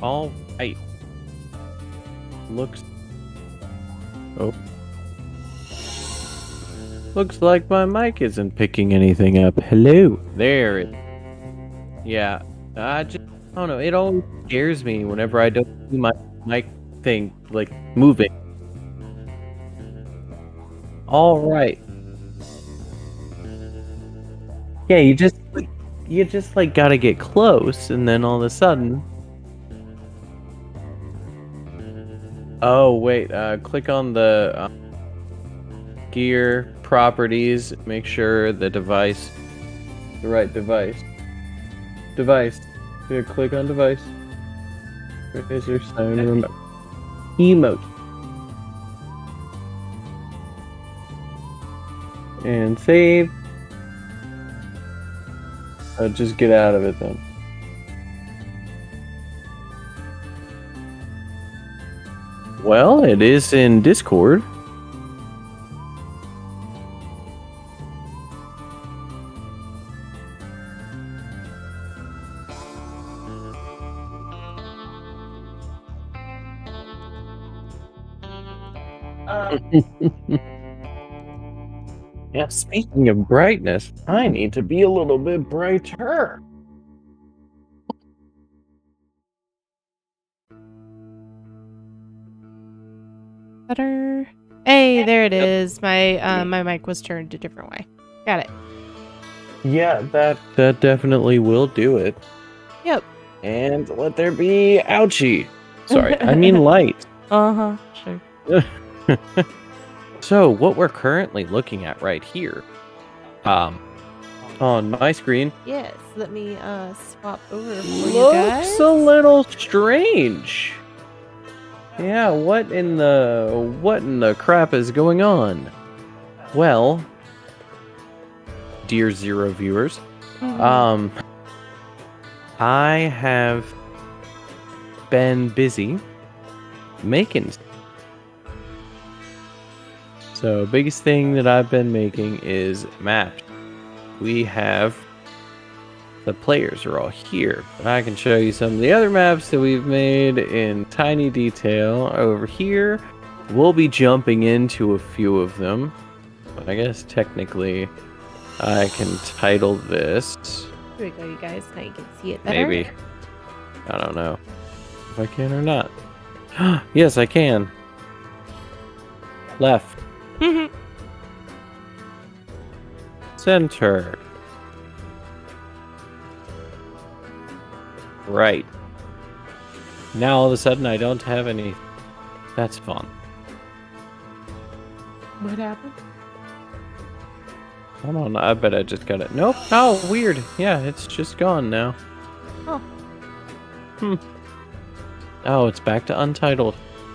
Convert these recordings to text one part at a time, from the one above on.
All right. Looks. Oh. Looks like my mic isn't picking anything up. Hello. There it. Yeah. I don't know. It always scares me whenever I don't see my mic thing like moving. All right. Yeah, you just like gotta get close, and then all of a sudden. Oh wait, click on the gear properties. Make sure the right device. Device. Here, click on device. Is there sign remote? Emote. And save. Just get out of it then. Well, it is in Discord. Yeah, speaking of brightness, I need to be a little bit brighter. Better. Hey, there it is. My my mic was turned a different way. Got it. Yeah, that definitely will do it. Yep. And let there be ouchie. Sorry, I mean light. Sure. So what we're currently looking at right here, on my screen, Yes. Let me swap over for you guys. looks a little strange. Yeah, what in the crap is going on? Well, dear Zero viewers, I have been busy making. So, biggest thing that I've been making is maps. We have the players are all here, but I can show you some of the other maps that we've made in tiny detail over here. We'll be jumping into a few of them, but I guess technically I can title this. Here we go, you guys. Now you can see it better. Maybe. I don't know if I can or not. Yes, I can. Left. Center. Right. Now all of a sudden I don't have any. That's fun. What happened? Hold on, I bet I just got it. Nope. Oh, weird. Yeah, it's just gone now. Oh. Oh, it's back to Untitled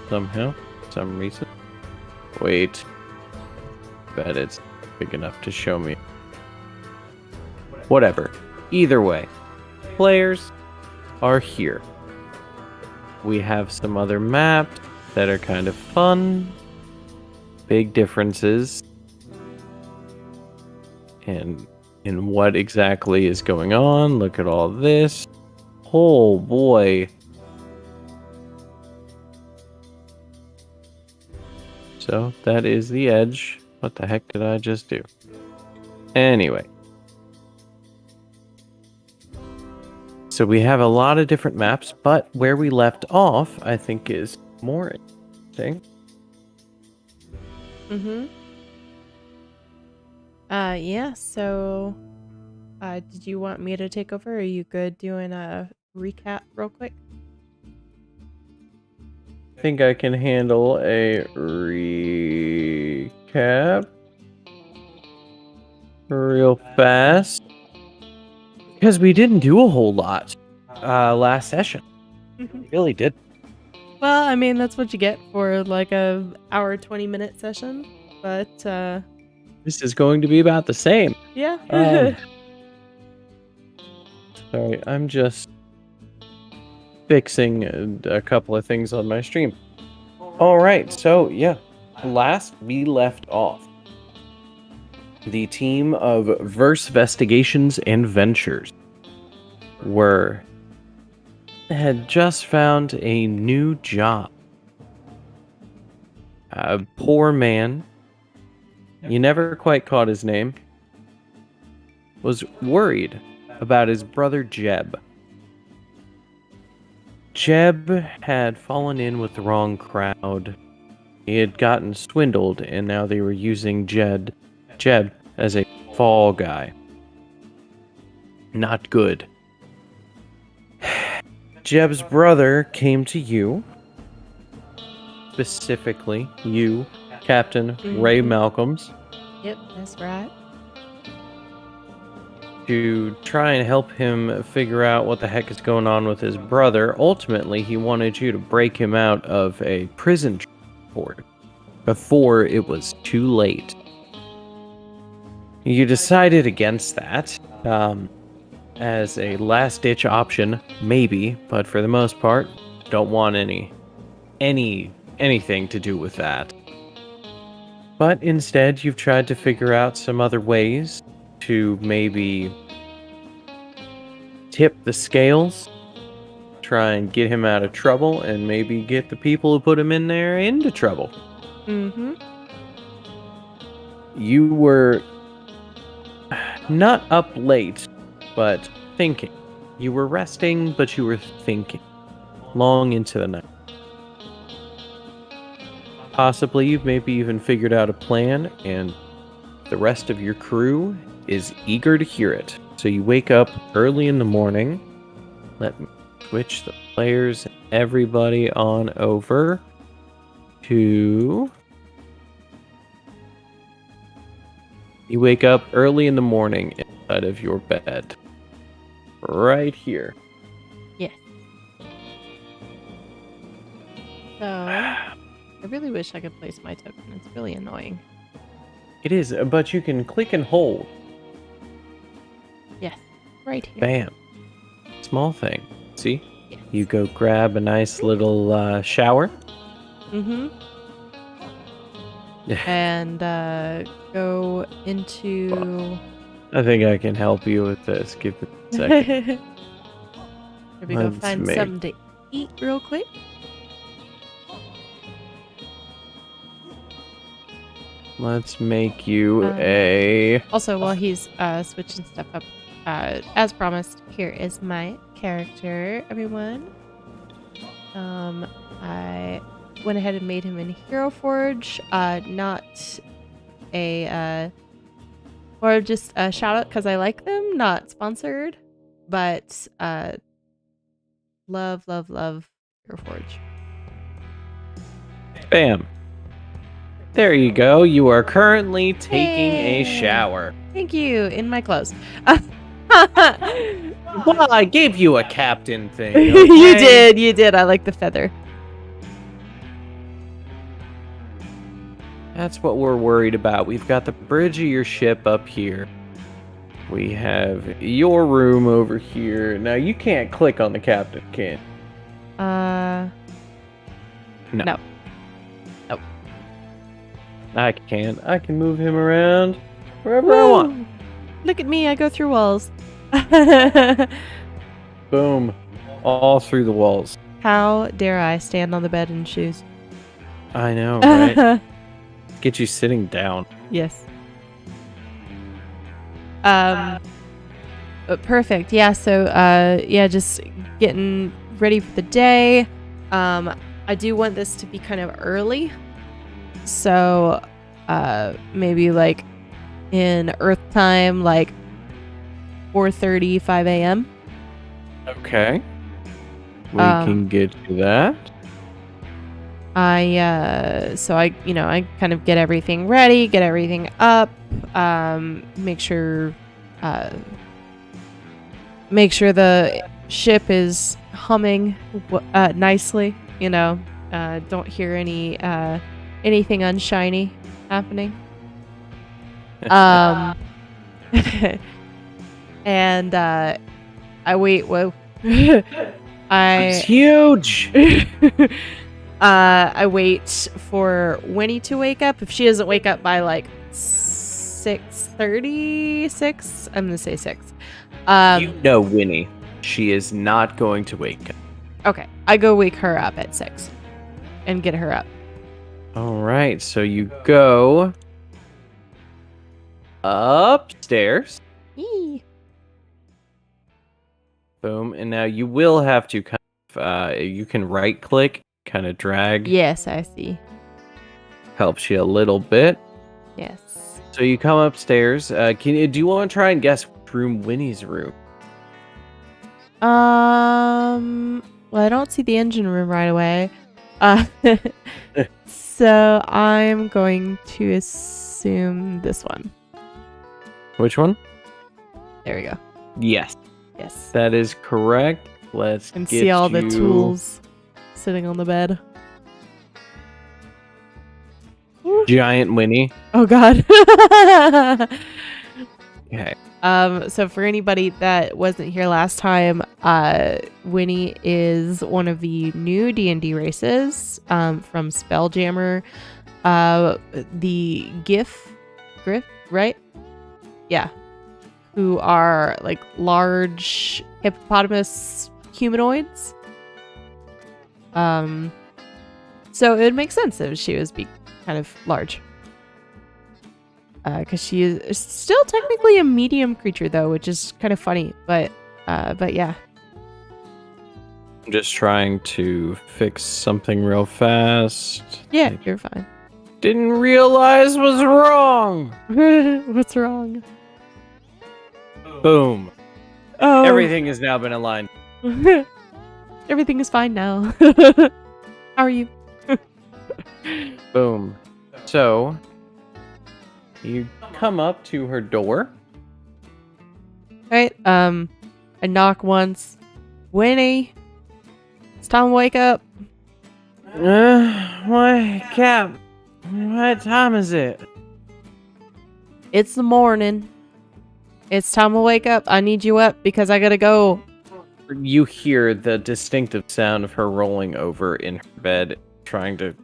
somehow. For some reason. Wait. Bet it's big enough to show me. Whatever. Either way. Players are here. We have some other maps that are kind of fun. Big differences in what exactly is going on. Look at all this. Oh boy. So that is the edge. What the heck did I just do? Anyway. So we have a lot of different maps, but where we left off, I think, is more interesting. Yeah, so did you want me to take over? Or are you good doing a recap real quick? I think I can handle a recap real fast. Because we didn't do a whole lot last session. We really did. Well, I mean, that's what you get for like a hour 20-minute session, but this is going to be about the same. Yeah. Sorry, I'm just fixing a couple of things on my stream. All right, so yeah, last we left off, the team of Versvestigations and Ventures had just found a new job. A poor man, you never quite caught his name, was worried about his brother Jeb. Jeb had fallen in with the wrong crowd. He had gotten swindled, and now they were using Jeb as a fall guy. Not good. Jeb's brother came to you, specifically you, Captain Ray Malcolms, Yep, that's right. to try and help him figure out what the heck is going on with his brother. Ultimately, he wanted you to break him out of a prison transport before it was too late. You decided against that as a last-ditch option, maybe, but for the most part, don't want anything to do with that. But instead, you've tried to figure out some other ways to maybe tip the scales, try and get him out of trouble, and maybe get the people who put him in there into trouble. Mm-hmm. You were not up late, but thinking. You were resting, but you were thinking. Long into the night. Possibly you've maybe even figured out a plan, and the rest of your crew is eager to hear it. So you wake up early in the morning. Let me switch the players and everybody on over to... You wake up early in the morning inside of your bed. Right here. Yes. So, I really wish I could place my token. It's really annoying. It is, but you can click and hold. Yes, right here. Bam. Small thing. See? Yes. You go grab a nice little shower. Mm-hmm. And go into... I think I can help you with this. Give me a second. Maybe go find something to eat real quick. Let's make you a... Also, while he's switching stuff up, as promised, here is my character, everyone. I went ahead and made him in Hero Forge, not a... or just a shout out because I like them, not sponsored, but love Hero Forge. Bam. There you go. You are currently taking a shower. Thank you. In my clothes. Well, I gave you a captain thing. Okay? You did. I like the feather. That's what we're worried about. We've got the bridge of your ship up here. We have your room over here. Now, you can't click on the captain, can you? No. Nope. I can. I can move him around wherever I want. Look at me. I go through walls. Boom. All through the walls. How dare I stand on the bed in shoes? I know, right? Get you sitting down. Yes. Perfect. Yeah, so just getting ready for the day. I do want this to be kind of early. So maybe like in Earth time, like 4:30, 5 a.m. Okay. We can get you that. I kind of get everything ready, get everything up, make sure the ship is humming nicely, don't hear anything unshiny happening. And I wait. Whoa. It's huge. I wait for Winnie to wake up. If she doesn't wake up by like 6:36, I'm gonna say 6. Winnie. She is not going to wake up. Okay, I go wake her up at 6 and get her up. All right, so you go upstairs. Yee. Boom, and now you will have to kind of, you can right click, kind of drag. Yes, I see. helps you a little bit. Yes. So you come upstairs. Do you want to try and guess which room Winnie's room? Well, I don't see the engine room right away. So I'm going to assume this one. Which one? There we go. Yes, Yes. that is correct. Let's And get see all the you- tools sitting on the bed. Giant Winnie. Oh God. Okay. So for anybody that wasn't here last time, Winnie is one of the new D&D races from Spelljammer. The Griff, right? Yeah. Who are like large hippopotamus humanoids. So it would make sense if she was kind of large. Because she is still technically a medium creature, though, which is kind of funny. But yeah. I'm just trying to fix something real fast. Yeah, you're fine. Didn't realize was wrong. What's wrong? Boom. Oh, Everything has now been aligned. Everything is fine now. How are you? Boom. So, you come up to her door. Right. I knock once. Winnie, it's time to wake up. What, Cap? What time is it? It's the morning. It's time to wake up. I need you up because I gotta go. You hear the distinctive sound of her rolling over in her bed, trying to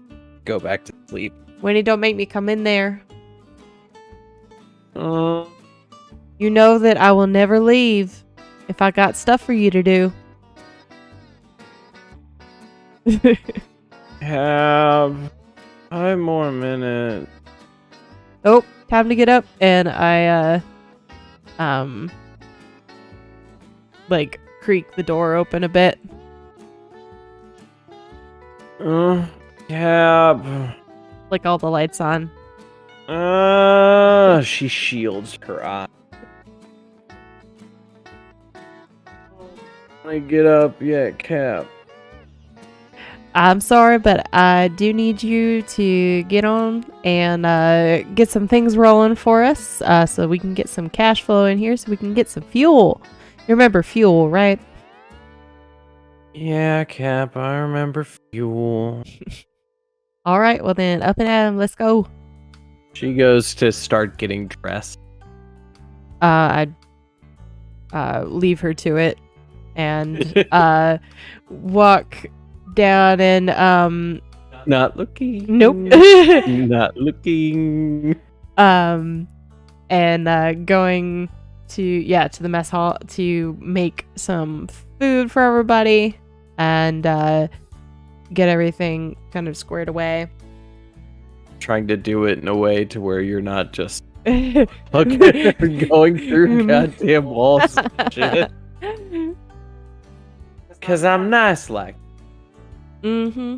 go back to sleep. Winnie, don't make me come in there. Uh, You know that I will never leave if I got stuff for you to do. have 5 more minutes. Oh, time to get up. And I, like, creak the door open a bit. Cap. Like all the lights on. She shields her eye. I get up yet, Cap. I'm sorry, but I do need you to get on and get some things rolling for us so we can get some cash flow in here so we can get some fuel. You remember fuel, right? Yeah, Cap, I remember fuel. All right, well then, up and at 'em, let's go. She goes to start getting dressed. I leave her to it and walk down and Not looking. nope. Not looking. And going to the mess hall to make some food for everybody and get everything kind of squared away. Trying to do it in a way to where you're not just going through goddamn walls and shit. Cause I'm nice like. Mm-hmm.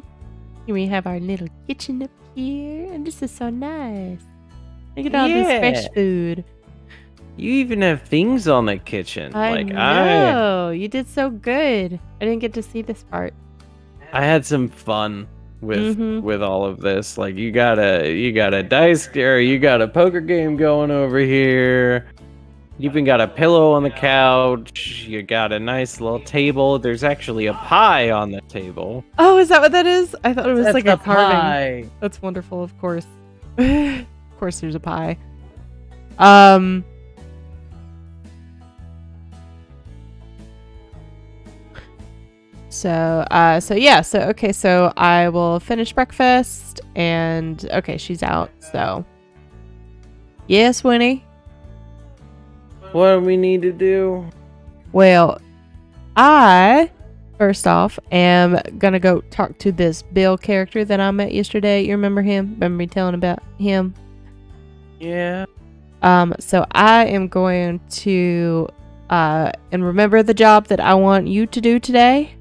We have our little kitchen up here, and this is so nice. Look at all this fresh food. You even have things on the kitchen. I know. You did so good. I didn't get to see this part. I had some fun with all of this. Like you got a dice or you got a poker game going over here. You even got a pillow on the couch. You got a nice little table. There's actually a pie on the table. Oh, is that what that is? I thought it was That's like a a carving. pie. That's wonderful, of course. Of course there's a pie. So I will finish breakfast and okay, she's out. So yes, Winnie. What do we need to do? Well, I first off am gonna go talk to this Bill character that I met yesterday. You remember him? Remember me telling about him? Yeah. So I am going to and remember the job that I want you to do today?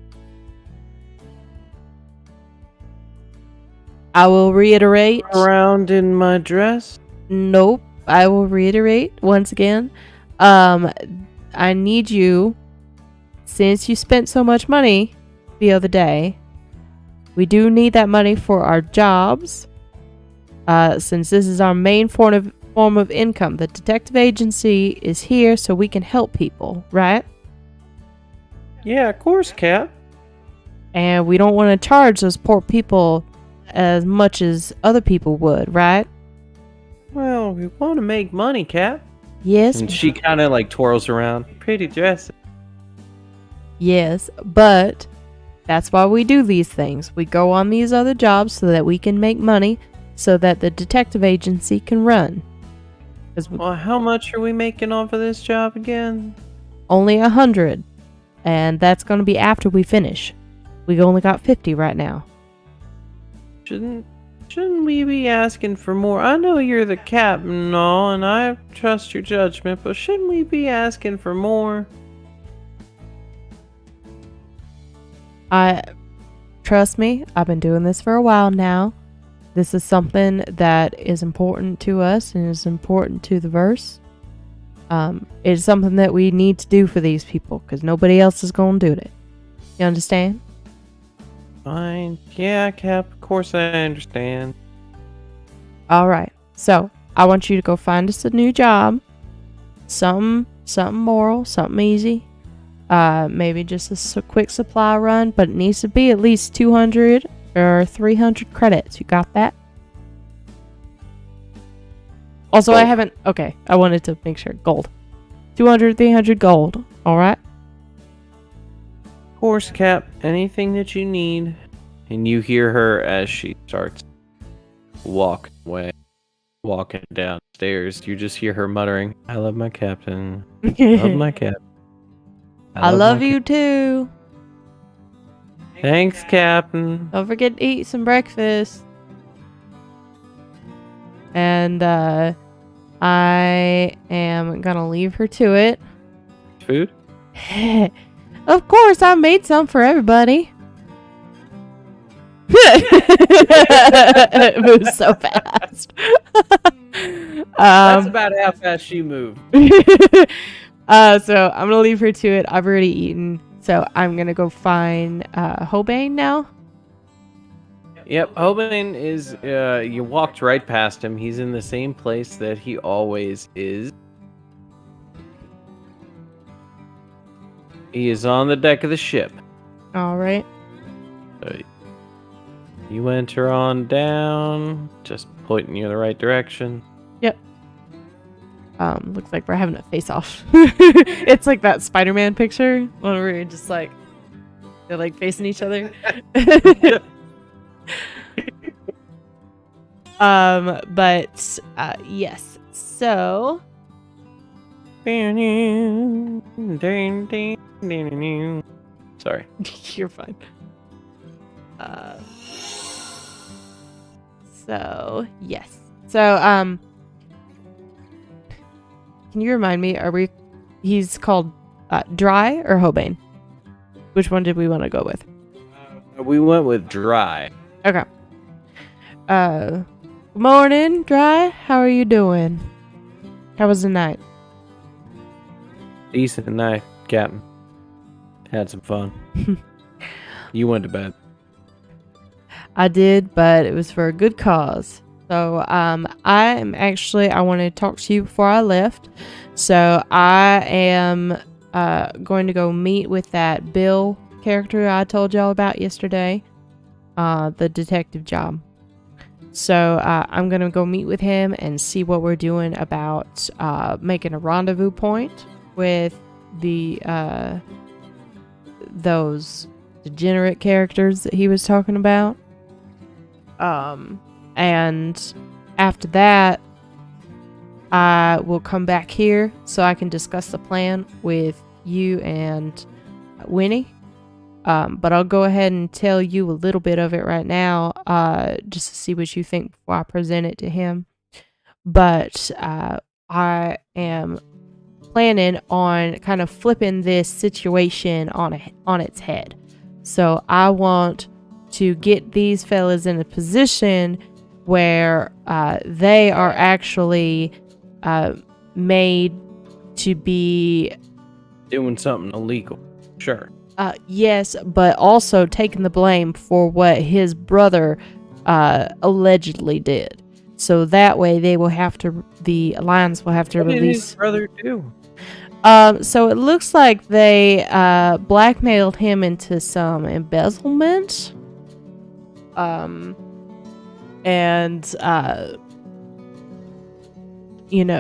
I will reiterate. Around in my dress? Nope. I will reiterate once again. I need you, since you spent so much money the other day, we do need that money for our jobs. Since this is our main form of income, the detective agency is here so we can help people, right? Yeah, of course, Cap. And we don't want to charge those poor people as much as other people would, right? Well, we want to make money, Cap. Yes. And she kind of like twirls around. Pretty dress. Yes, but that's why we do these things. We go on these other jobs so that we can make money so that the detective agency can run. Well, how much are we making off of this job again? Only 100. And that's going to be after we finish. We only got 50 right now. Shouldn't we be asking for more? I know you're the captain and all, and I trust your judgment, but shouldn't we be asking for more? Trust me, I've been doing this for a while now. This is something that is important to us and is important to the verse. It's something that we need to do for these people because nobody else is going to do it. You understand? Fine. Yeah, Cap, of course I understand. Alright, so I want you to go find us a new job. Something moral, something easy. Maybe just a quick supply run, but it needs to be at least 200 or 300 credits. You got that? Also, I haven't... Okay, I wanted to make sure. Gold. 200, 300 gold. Alright? Of course, Cap, anything that you need. And you hear her as she starts walking downstairs. You just hear her muttering, I love my captain. Love my captain. I love you too. Thanks, Captain. Don't forget to eat some breakfast. And I am gonna leave her to it. Food? Of course, I made some for everybody. It moves so fast. That's about how fast she moved. So I'm gonna leave her to it. I've already eaten, so I'm gonna go find Hobane now. Yep, Hobane is. You walked right past him. He's in the same place that he always is. He is on the deck of the ship. All right. You enter on down, just pointing you in the right direction. Yep. Looks like we're having a face-off. It's like that Spider-Man picture when we're just like they're like facing each other. But yes. So. Sorry. You're fine. So yes. So can you remind me? He's called Dry or Hobane? Which one did we want to go with? We went with Dry. Okay. Morning, Dry. How are you doing? How was the night? Decent night, Captain. Had some fun. You went to bed. I did, but it was for a good cause. So, I want to talk to you before I left. So, I am going to go meet with that Bill character I told y'all about yesterday. The detective job. So, I'm going to go meet with him and see what we're doing about making a rendezvous point with those degenerate characters that he was talking about. And after that, I will come back here so I can discuss the plan with you and Winnie. But I'll go ahead and tell you a little bit of it right now, just to see what you think before I present it to him. But I am planning on kind of flipping this situation on its head. So I want to get these fellas in a position where they are actually made to be Doing something illegal. Sure. yes, but also taking the blame for what his brother allegedly did. So that way the Alliance will have to What did release. his brother do? So it looks like they blackmailed him into some embezzlement. And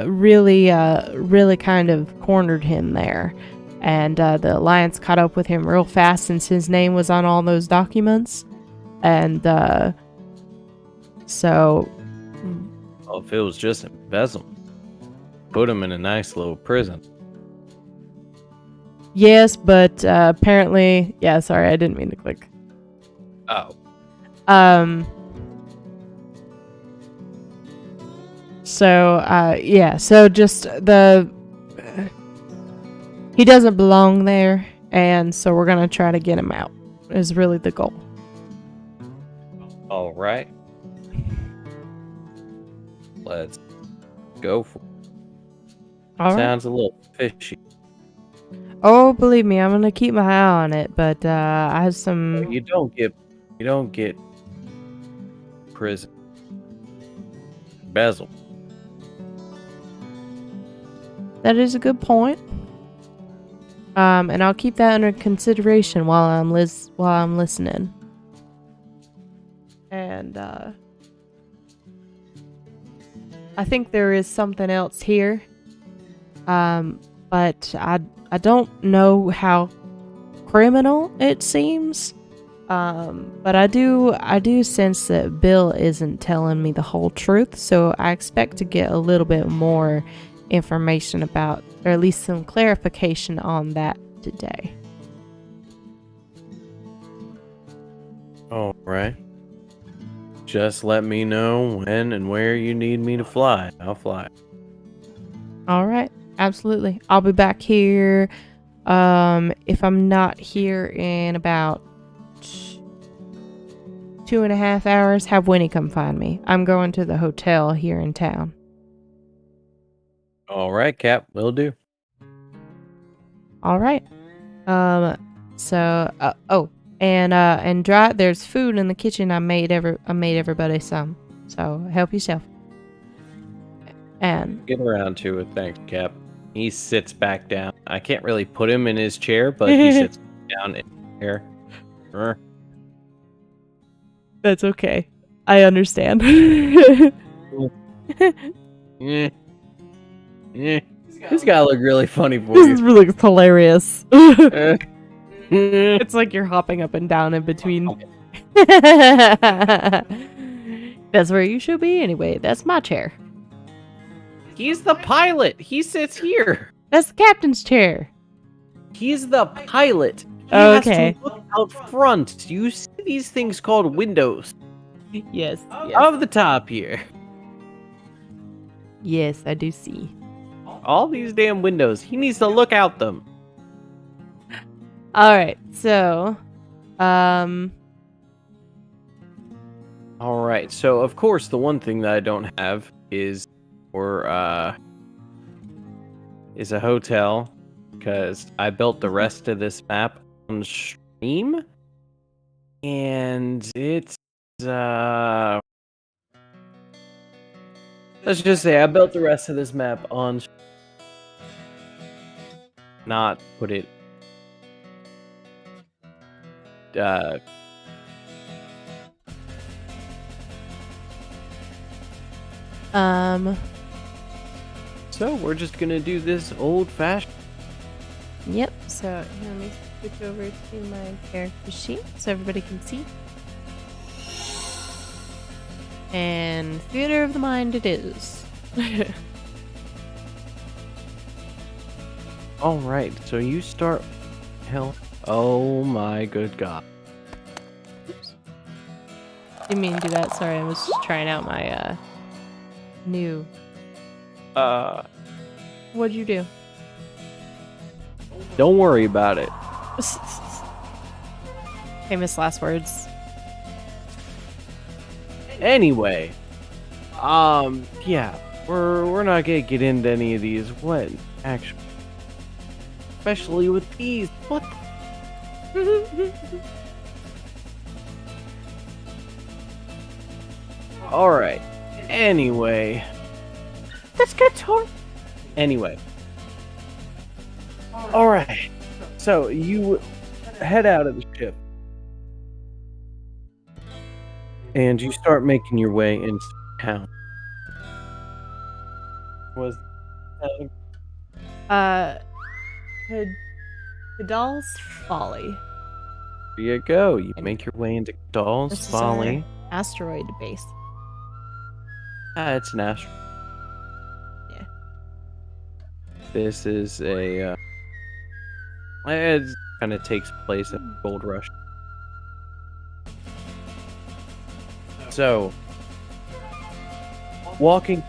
really kind of cornered him there. And the Alliance caught up with him real fast since his name was on all those documents. And so... Well, if it was just embezzlement, put him in a nice little prison. Yes, but apparently... Yeah, sorry, I didn't mean to click. Oh. So just he doesn't belong there, and so we're gonna try to get him out, is really the goal. All right. Let's go for it. All right. Sounds a little fishy. Oh, believe me, I'm gonna keep my eye on it, but I have some... You don't get prison. Embezzle. That is a good point. And I'll keep that under consideration while I'm listening. And I think there is something else here. But I don't know how criminal it seems. But I do sense that Bill isn't telling me the whole truth, so I expect to get a little bit more information about, or at least some clarification on that today. All right. Just let me know when and where you need me to fly. I'll fly. All right, absolutely. I'll be back here. If I'm not here in about 2.5 hours, have Winnie come find me. I'm going to the hotel here in town. All right, Cap. Will do. All right. And dry. There's food in the kitchen. I made everybody some. So help yourself. And Get around to it. Thanks, Cap. He sits back down. I can't really put him in his chair, but he sits down in his chair. that's okay. I understand. Yeah. Yeah. This guy look really funny for This you. is really hilarious. It's like you're hopping up and down in between. That's where you should be anyway. That's my chair. He's the pilot. He sits here. That's the captain's chair. He's the pilot. He Okay. has to look out front. You see these things called windows Yes. of the top here. Yes, I do see. All these damn windows. He needs to look out them. All right. So, All right. So of course, the one thing that I don't have is a hotel, because I built the rest of this map on stream, and it's let's just say I built the rest of this map on not put it so we're just gonna do this old-fashioned. Yep. So here, let me switch over to my character sheet so everybody can see. And theater of the mind it is. All right, so you start. Hell, oh my good God! Oops. Didn't mean to do that. Sorry, I was just trying out my new. What'd you do? Don't worry about it. Famous last words. Anyway, yeah, we're not gonna get into any of these. What actually, especially with these. What? All right. Anyway, let's get to. Anyway. All right. So you head out of the ship, and you start making your way into town. Was Cadal's Folly. there you go. You make your way into Doll's This is Folly. our asteroid base. It's an astro. Yeah. This is a. It kind of takes place at Gold Rush. So, walking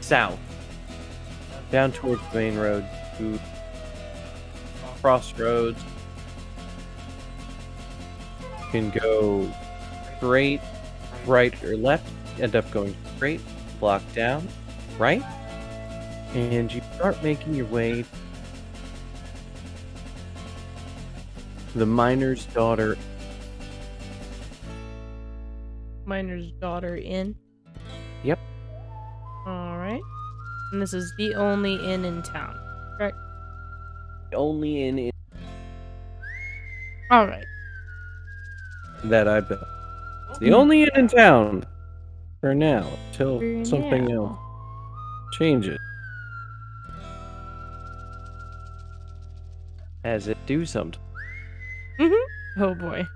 south, down towards the main road, to crossroads. You can go straight, right, or left. End up going straight, block down, right, and you start making your way to the Miner's Daughter. Miner's Daughter Inn. Yep. Alright. And this is the only inn in town. Correct? Only in Alright. that I built. It's the only inn in town for now, till For something now. else changes. As it do sometimes. Oh boy.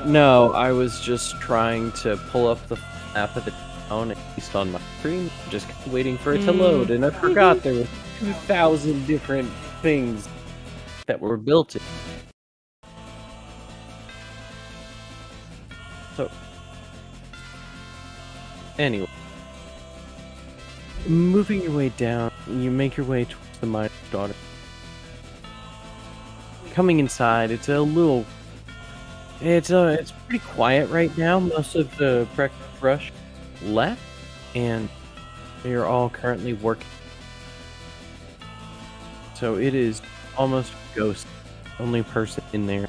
No, I was just trying to pull up the map of the town, at least on my screen, just waiting for it to load, and I forgot there were 2,000 different things that were built in. So, anyway, moving your way down, you make your way towards the Miner's Daughter. Coming inside, it's pretty quiet right now. Most of the breakfast rush left, and they are all currently working. So it is almost a ghost. Only person in there.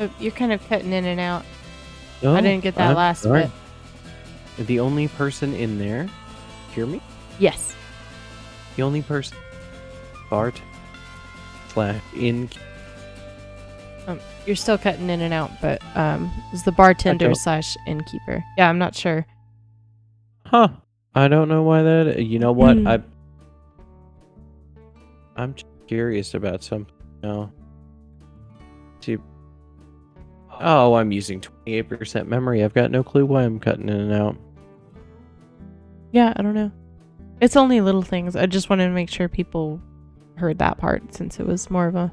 Oh, you're kind of cutting in and out. Oh, I didn't get that I'm last sorry. bit. The only person in there. Hear me? Yes. The only person. Bart. /in. You're still cutting in and out, but is the bartender Okay. / innkeeper. Yeah, I'm not sure. Huh. I don't know why that. You know what? Mm. I'm just curious about something now. See. Oh, I'm using 28% memory. I've got no clue why I'm cutting in and out. Yeah, I don't know. It's only little things. I just wanted to make sure people heard that part since it was more of a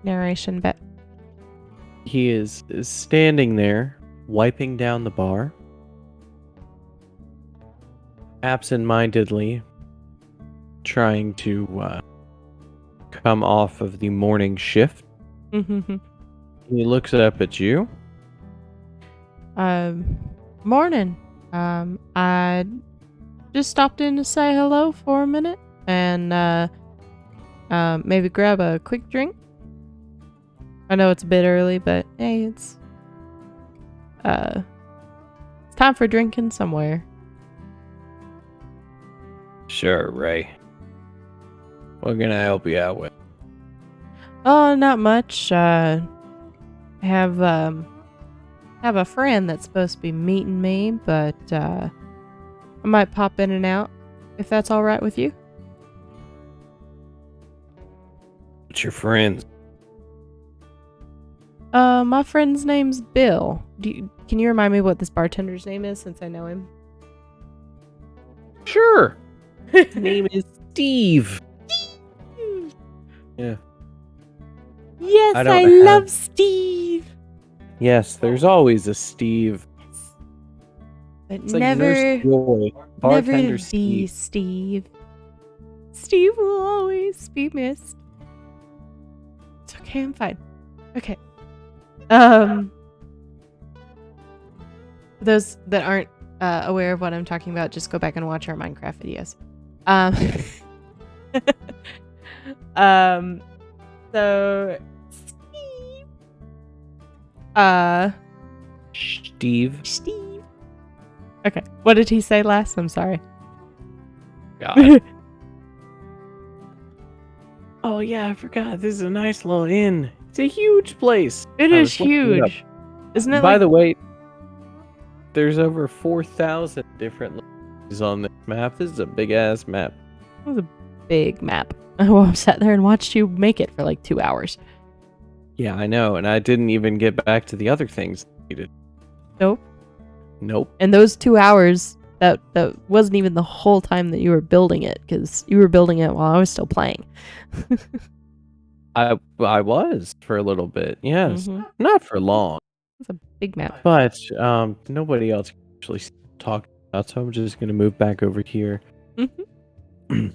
narration bit. He is standing there, wiping down the bar, absent-mindedly trying to come off of the morning shift. He looks up at you. Morning. I just stopped in to say hello for a minute and maybe grab a quick drink. I know it's a bit early, but hey, it's time for drinking somewhere. Sure, Ray. What can I help you out with? Oh, not much. Have a friend that's supposed to be meeting me, but I might pop in and out if that's all right with you. What's your friends? My friend's name's Bill. Can you remind me what this bartender's name is since I know him? Sure. His name is Steve. Yeah. Yes, I I, don't have- love Steve. Yes, there's always a Steve. But It's like never, Nurse Joy, bartender never the Steve. Steve. Steve will always be missed. It's okay, I'm fine. Okay. For those that aren't aware of what I'm talking about, just go back and watch our Minecraft videos. Um, so Steve. Steve. Okay. What did he say last? I'm sorry. God. Oh yeah, I forgot. This is a nice little inn. It's a huge place. It I is was looking it up. huge. Isn't it By like the way, there's over 4,000 different locations on this map. This is a big ass map. it was a big map? Well, I sat there and watched you make it for like 2 hours. Yeah, I know, and I didn't even get back to the other things needed. Nope. Nope. And those 2 hours, that wasn't even the whole time that you were building it, because you were building it while I was still playing. I was for a little bit. Yes. Mhm. Not for long. It's a big map. But nobody else can actually talk about, so I'm just gonna move back over here. Mhm.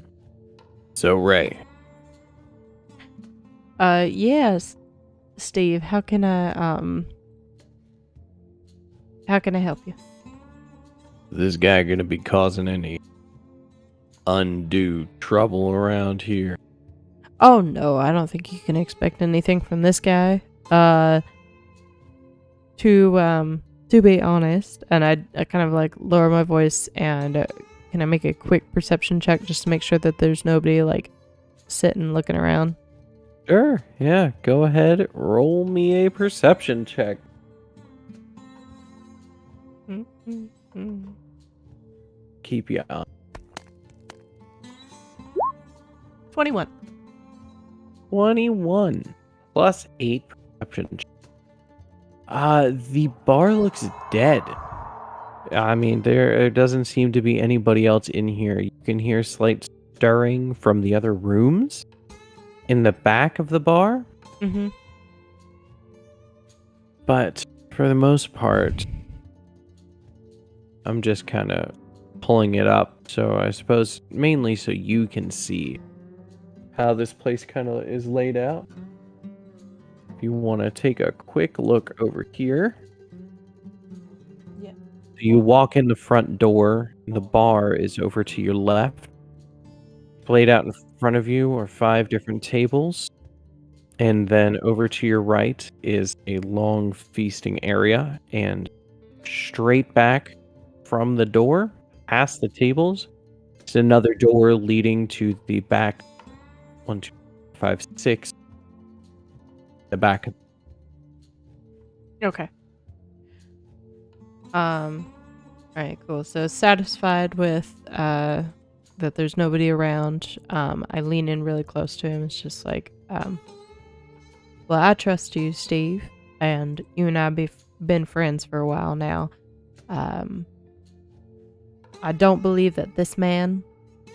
So Ray, Yes, Steve. How can I help you? this guy gonna be causing any undue trouble around here? Oh no, I don't think you can expect anything from this guy. To be honest, and I kind of like lower my voice and can I make a quick perception check just to make sure that there's nobody like sitting looking around? Sure. Yeah. Go ahead. Roll me a perception check. Keep you on. 21. 21 plus 8 perception check. The bar looks dead. I mean, there doesn't seem to be anybody else in here. You can hear slight stirring from the other rooms in the back of the bar. Mm-hmm. But for the most part, I'm just kind of pulling it up. So I suppose mainly so you can see how this place kind of is laid out. If you want to take a quick look over here. Yeah. You walk in the front door, and the bar is over to your left. Laid out in front of you are 5 different tables. And then over to your right is a long feasting area. And straight back from the door, past the tables, is another door leading to the back. 1, 2, 5, 6. The back. Okay. All right, cool. So satisfied with that there's nobody around. I lean in really close to him. It's just like, well, I trust you, Steve, and you and I been friends for a while now. I don't believe that this man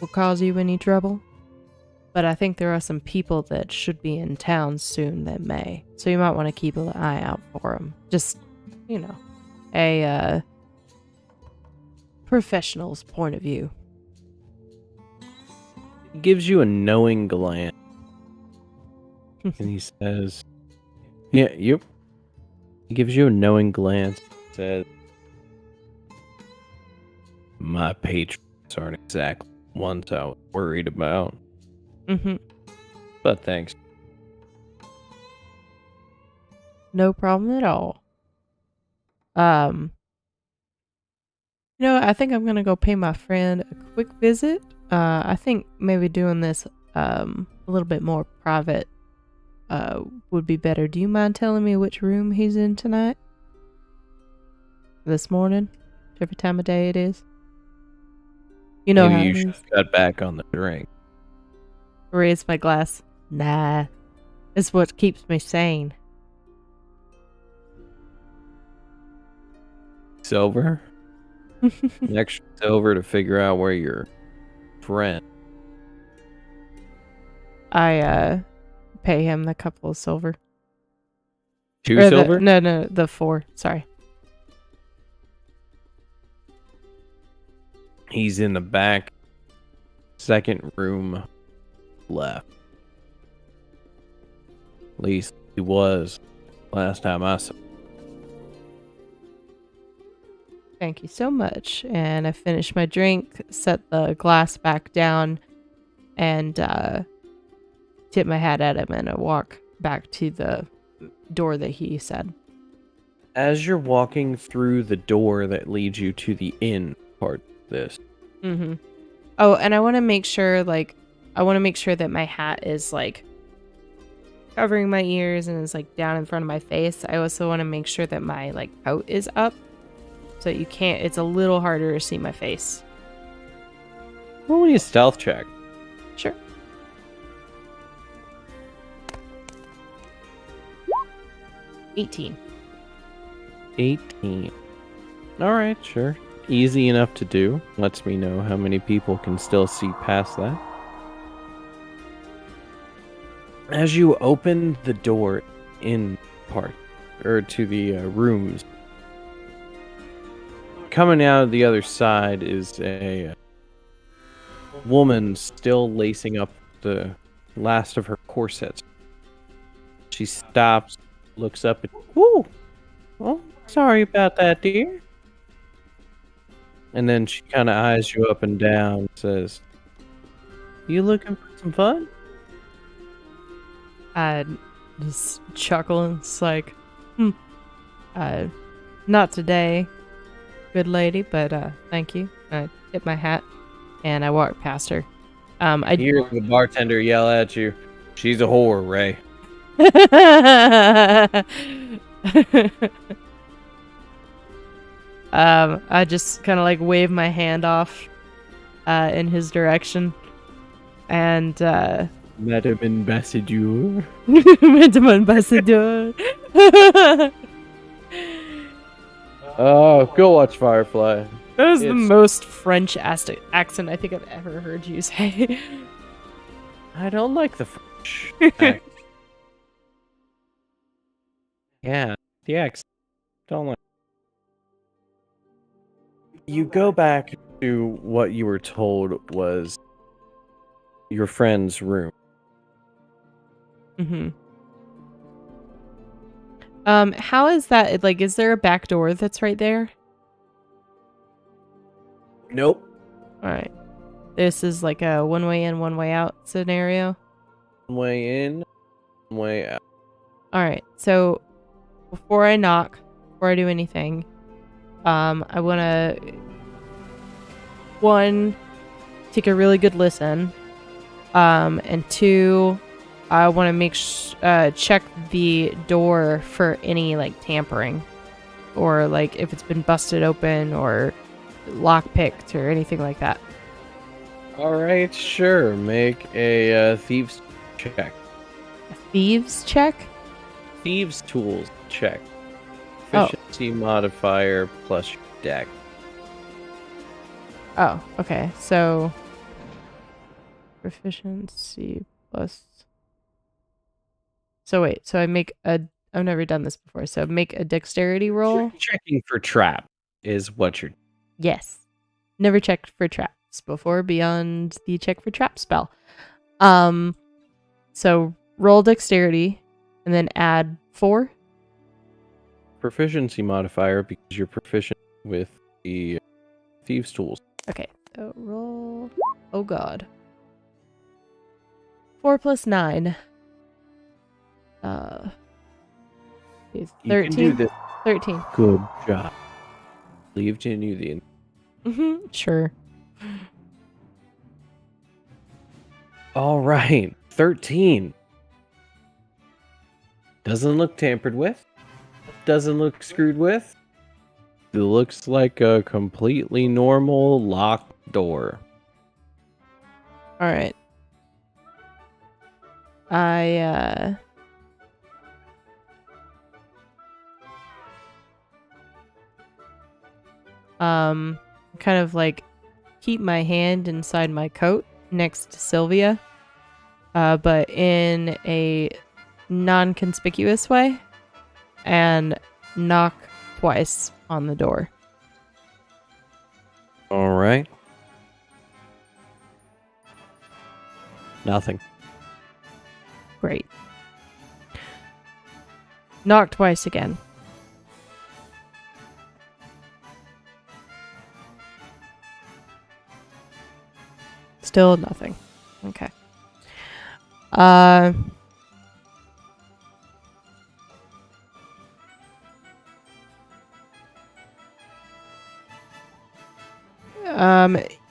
will cause you any trouble, but I think there are some people that should be in town soon that may. So you might want to keep an eye out for them. Just, a professional's point of view. He gives you a knowing glance. And he says, yeah, yep. He gives you a knowing glance. Says, my patrons aren't exactly ones I was worried about. Mm-hmm. But thanks. No problem at all. I think I'm gonna go pay my friend a quick visit. I think maybe doing this a little bit more private would be better. Do you mind telling me which room he's in tonight? This morning? Whichever time of day it is. You know Maybe how you it should is. cut back on the drink. Raise my glass. Nah. It's what keeps me sane. Silver? An extra silver to figure out where your friend. I pay him the couple of silver. 2 Or silver? No, the 4. Sorry. He's in the back. Second room left. At least he was. last time I saw. Thank you so much. And I finish my drink, set the glass back down, and tip my hat at him, and I walk back to the door that he said. As you're walking through the door that leads you to the inn part of this, Mm-hmm. Oh, and I want to make sure, like, that my hat is, like, covering my ears and is, like, down in front of my face. I also want to make sure that my, like, coat is up. So it's a little harder to see my face. roll me a stealth check. Sure. $18. 18. All right, sure. Easy enough to do. Lets me know how many people can still see past that. As you open the door in part, or to the rooms, coming out of the other side is a woman still lacing up the last of her corsets. She stops, looks up, and "Ooh, well, sorry about that, dear." And then she kind of eyes you up and down and says, "You looking for some fun?" I just chuckle and it's like, not today, good lady, but thank you. I tip my hat and I walk past her. I hear the bartender yell at you, "She's a whore, Ray." I just kind of like wave my hand off in his direction, and Madame Ambassadeur. Madame Ambassadeur. Oh, go watch Firefly. That was the It's- most French accent I think I've ever heard you say. I don't like the French accent. Yeah, the accent. Don't like. You go back to what you were told was your friend's room. Mm-hmm. How is that? Like, is there a back door that's right there? Nope. All right. This is like a one way in, one way out scenario. One way in, one way out. All right. So before I knock, before I do anything, I want to one, take a really good listen, and two, I want to check the door for any like tampering, or like if it's been busted open or lockpicked or anything like that. All right, sure. Make a thieves check. A thieves check. Thieves tools check. Oh. Efficiency modifier plus your deck. Oh, okay. So proficiency plus. So wait. So I make a. I've never done this before. So make a dexterity roll. You're checking for trap is what you're. Yes. Never checked for traps before beyond the check for trap spell. So roll dexterity and then add 4. Proficiency modifier because you're proficient with the thieves tools. Okay. So roll. Oh god. 4 plus 9. It's You can do 13. this. 13. Good job. Believed in you. The Sure. all right, 13. Doesn't look tampered with. Doesn't look screwed with. It looks like a completely normal locked door. All right. I kind of like keep my hand inside my coat next to Sylvia, but in a non-conspicuous way, and knock twice on the door. All right. Nothing. Great. Knock twice again. Still nothing. Okay.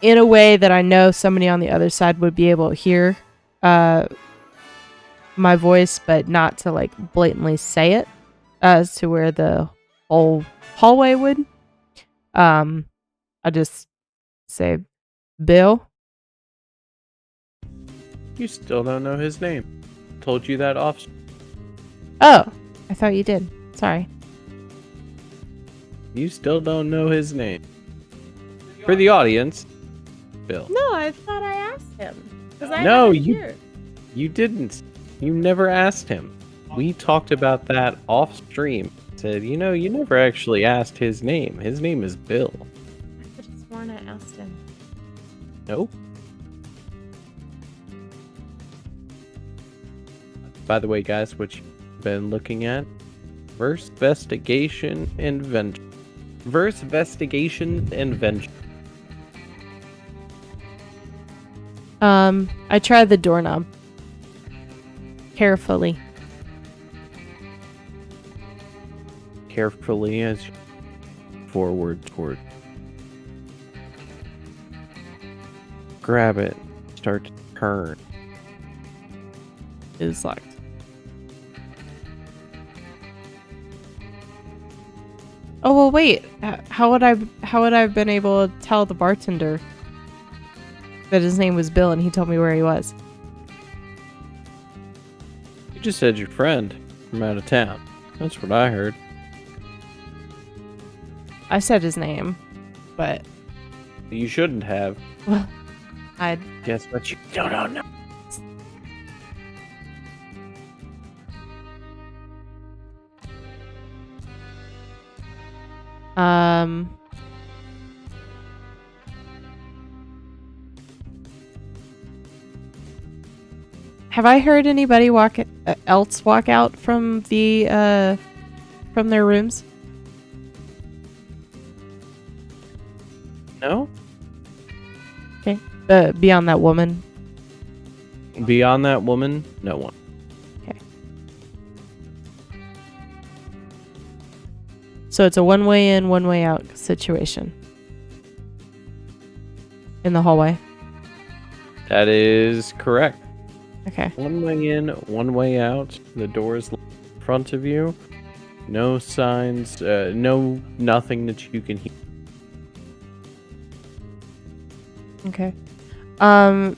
In a way that I know somebody on the other side would be able to hear my voice, but not to like blatantly say it as to where the whole hallway would. I just say, Bill. You still don't know his name. Told you that off. Oh, I thought you did. Sorry. You still don't know his name. For the audience, Bill. No, I thought I asked him. No, you didn't. You never asked him. We talked about that off stream. Said, you never actually asked his name. His name is Bill. I could have sworn I asked him. Nope. By the way, guys, what you've been looking at, Verse Vestigation Invention. Verse Vestigation Invention. I tried the doorknob. Carefully. Carefully as you forward toward. Grab it. Start to turn. It is locked. Oh well, wait. How would I have been able to tell the bartender that his name was Bill and he told me where he was? You just said your friend from out of town. That's what I heard. I said his name, but You shouldn't have. well, I Guess what? You don't know. Have I heard anybody else walk out from the from their rooms? No? Okay. Beyond that woman. Beyond that woman, no one. Okay. So it's a one way in, one way out situation. In the hallway. That is correct. Okay. One way in, one way out. The doors in front of you. No signs, nothing that you can hear. Okay. Can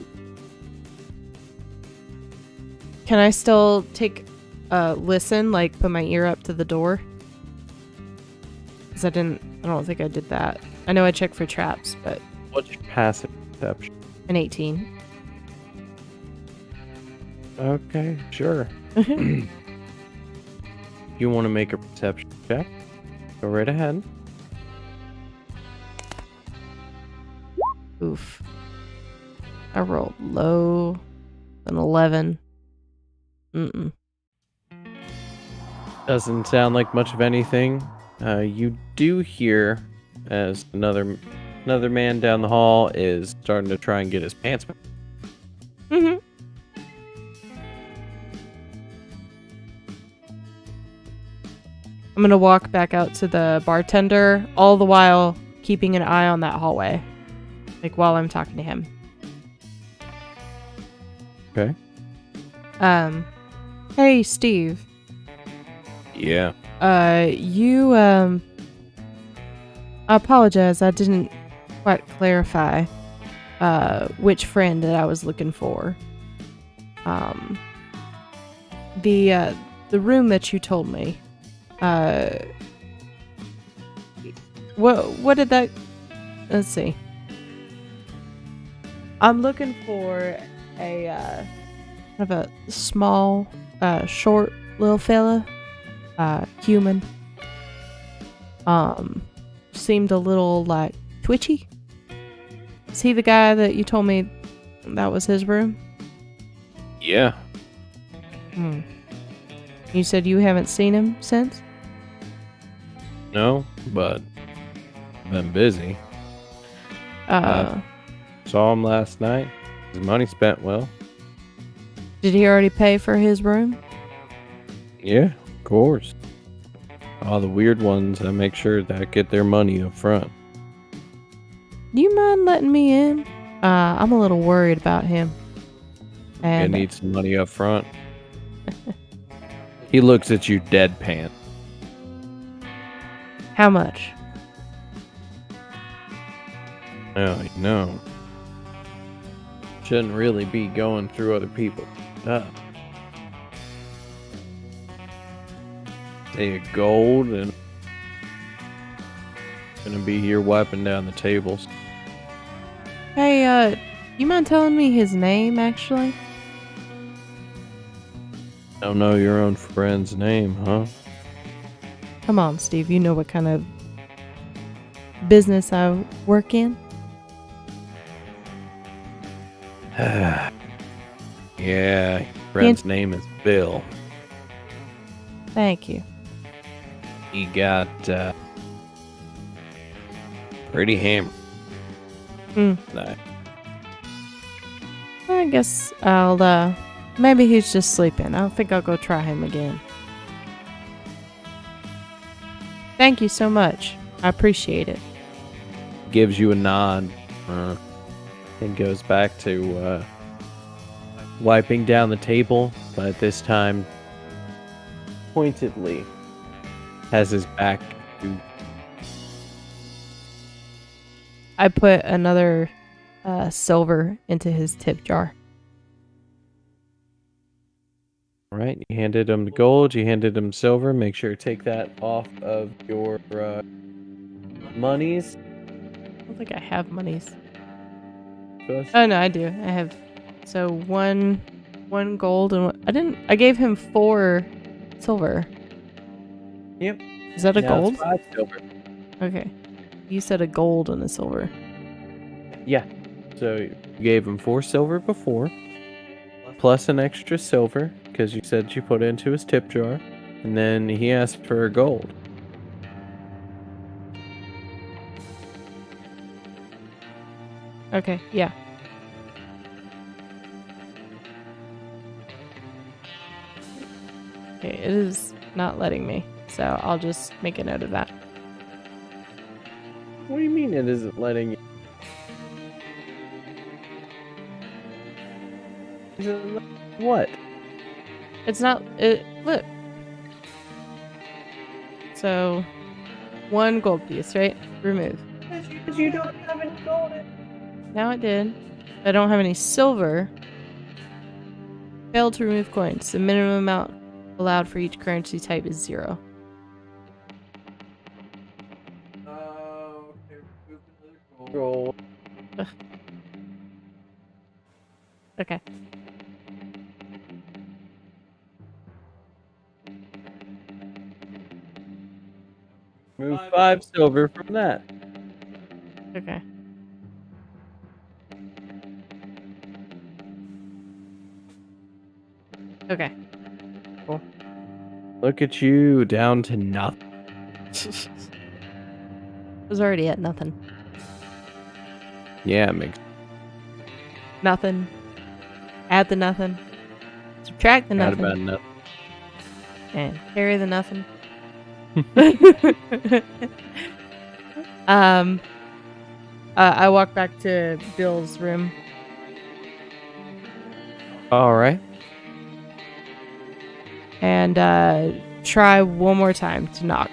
I still take listen, like put my ear up to the door? Because I don't think I did that. I know I checked for traps, but What's your passive perception? an 18. Okay, sure. You want to make a perception check? Go right ahead. Oof. I rolled low. An 11. Mm-mm. Doesn't sound like much of anything. You do hear as another man down the hall is starting to try and get his pants back. Mm-hmm. I'm gonna walk back out to the bartender, all the while keeping an eye on that hallway. Like while I'm talking to him. Okay. Hey Steve. Yeah. I apologize, I didn't quite clarify which friend that I was looking for. The room that you told me. What did that? Let's see. I'm looking for a kind of a small, short little fella, human. Seemed a little like twitchy. Is he the guy that you told me that was his room? Yeah. You said you haven't seen him since? No, but I've been busy. Uh, Saw him last night. His money spent well. did he already pay for his room? Yeah, of course. All the weird ones, I make sure that get their money up front. Do you mind letting me in? I'm a little worried about him. I And need some money up front. He looks at you deadpan. how much? Oh, no. Shouldn't really be going through other people. Say a gold and gonna be here wiping down the tables. Hey, you mind telling me his name, actually? Don't know your own friend's name, huh? Come on, Steve. You know what kind of business I work in? Yeah, friend's name is Bill. Thank you. He got pretty hammered. Hmm. Nah, I guess I'll, maybe he's just sleeping. I don't think I'll go try him again. Thank you so much. I appreciate it. gives you a nod and goes back to wiping down the table, but this time pointedly has his back to. I put another silver into his tip jar. All right, you handed him the gold, you handed him silver. Make sure to take that off of your monies. I don't think I have monies. First. Oh no, I do. I have so one gold and I gave him 4 silver. Yep. Is that a Now gold? it's 5 silver. Okay. You said a gold and a silver. Yeah. So you gave him 4 silver before, plus an extra silver, because you said you put it into his tip jar, and then he asked for a gold. Okay, yeah. Okay, it is not letting me, so I'll just make a note of that. What do you mean it isn't letting you? Is it what? It's not. Look. So, 1 gold piece, right? Remove. Because you don't have any gold. Now it did. I don't have any silver. Failed to remove coins. The minimum amount allowed for each currency type is 0. Gold. Okay. Move 5 silver from that. Okay. Okay. Cool. Look at you, down to nothing. I was already at nothing. Yeah, it makes. Nothing. Add the nothing. Subtract the Not nothing. about nothing. And carry the nothing. I walk back to Bill's room. All right. And try one more time to knock.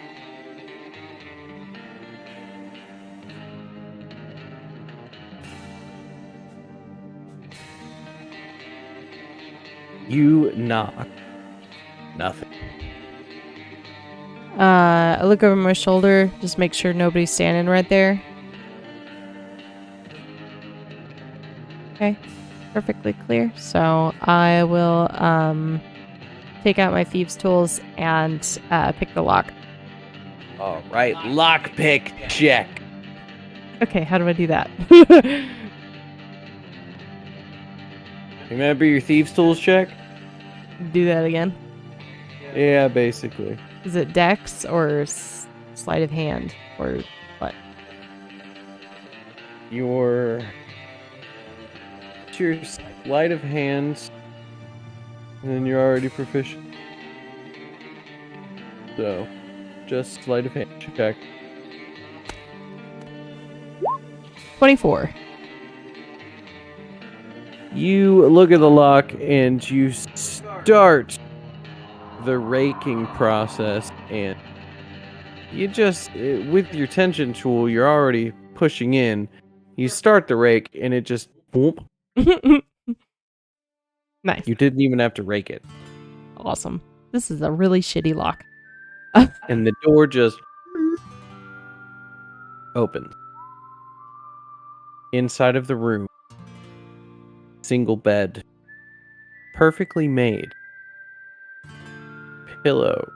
You knock. Nothing. I look over my shoulder, just make sure nobody's standing right there. Okay, perfectly clear. So I will take out my thieves' tools and pick the lock. All right, lockpick check. Okay, how do I do that? Remember your thieves' tools check? Do that again. Yeah, basically. Is it dex or sleight of hand or what? Your sleight of hand, and then you're already proficient. So, just sleight of hand check. 24. You look at the lock and you start the raking process, and you just, with your tension tool, you're already pushing in. You start the rake and it just boom. Nice. You didn't even have to rake it. Awesome. This is a really shitty lock. And the door just opens. Inside of the room, single bed, perfectly made, pillow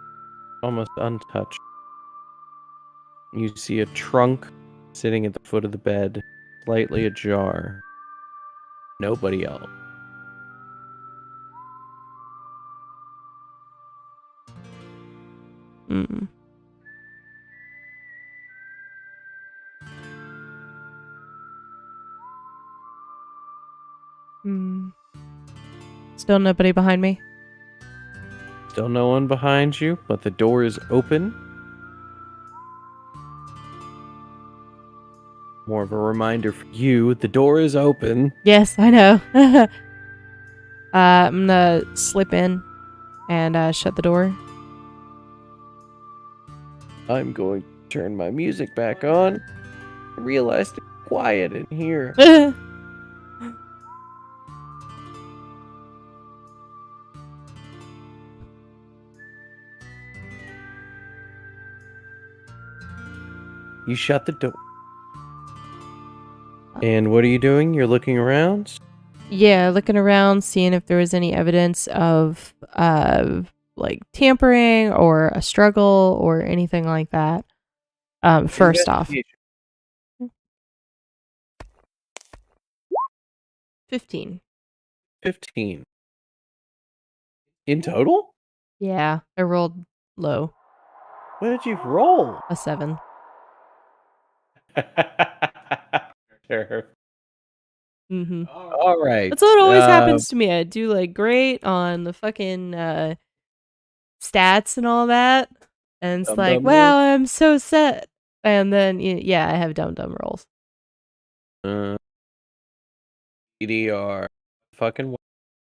almost untouched. You see a trunk sitting at the foot of the bed, slightly ajar. Nobody else. Mm. Still nobody behind me? Still no one behind you, but the door is open. More of a reminder for you, the door is open. Yes, I know. I'm gonna slip in and shut the door. I'm going to turn my music back on. I realized it's quiet in here. You shut the door. And what are you doing? You're looking around? Yeah, looking around, seeing if there was any evidence of like tampering or a struggle or anything like that. First off. 15. 15. In total? Yeah, I rolled low. What did you roll? A 7. Sure. Mm-hmm. All right. That's what always happens to me. I do like great on the fucking stats and all that. And it's like, wow, I'm so set. And then, yeah, I have dumb rolls. EDR. Fucking.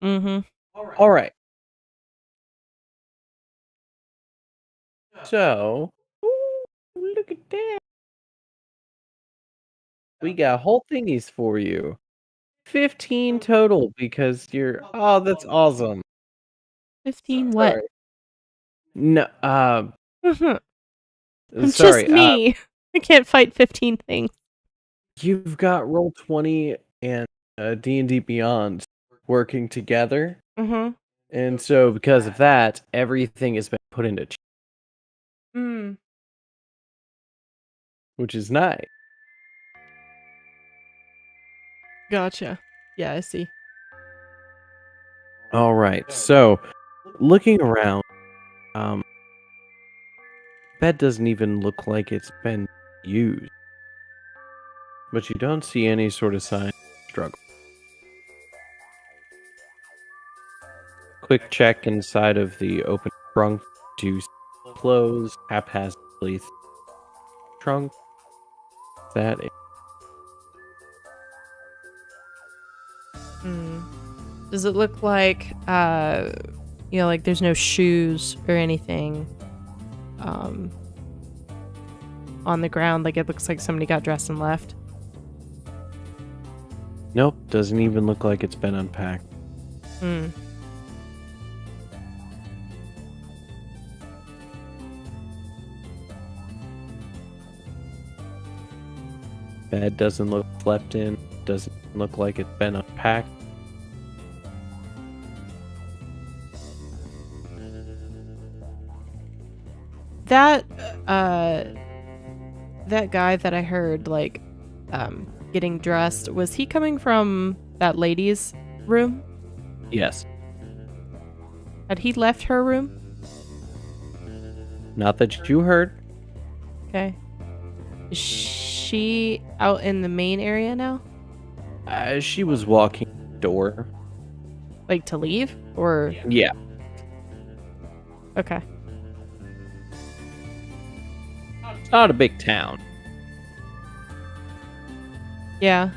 Mm-hmm. All right. So, ooh, look at that. We got whole thingies for you. 15 total because you're. Oh, that's awesome. 15 what? Sorry. No, I'm sorry. just me. I can't fight 15 things. You've got Roll20 and D&D Beyond working together. Mm-hmm. And so because of that, everything has been put into chat, which is nice. Gotcha. Yeah, I see. All right. So, looking around, bed doesn't even look like it's been used. But you don't see any sort of sign of struggle. Quick check inside of the open trunk to close haphazardly. Trunk. That is. Does it look like, like there's no shoes or anything on the ground? Like it looks like somebody got dressed and left? Nope, doesn't even look like it's been unpacked. Bed doesn't look slept in, doesn't look like it's been unpacked. That guy that I heard getting dressed, was he coming from that lady's room? Yes. Had he left her room? Not that you heard. Okay. Is she out in the main area now? She was walking the door. Like to leave? Or Yeah. okay. It's not a big town. Yeah.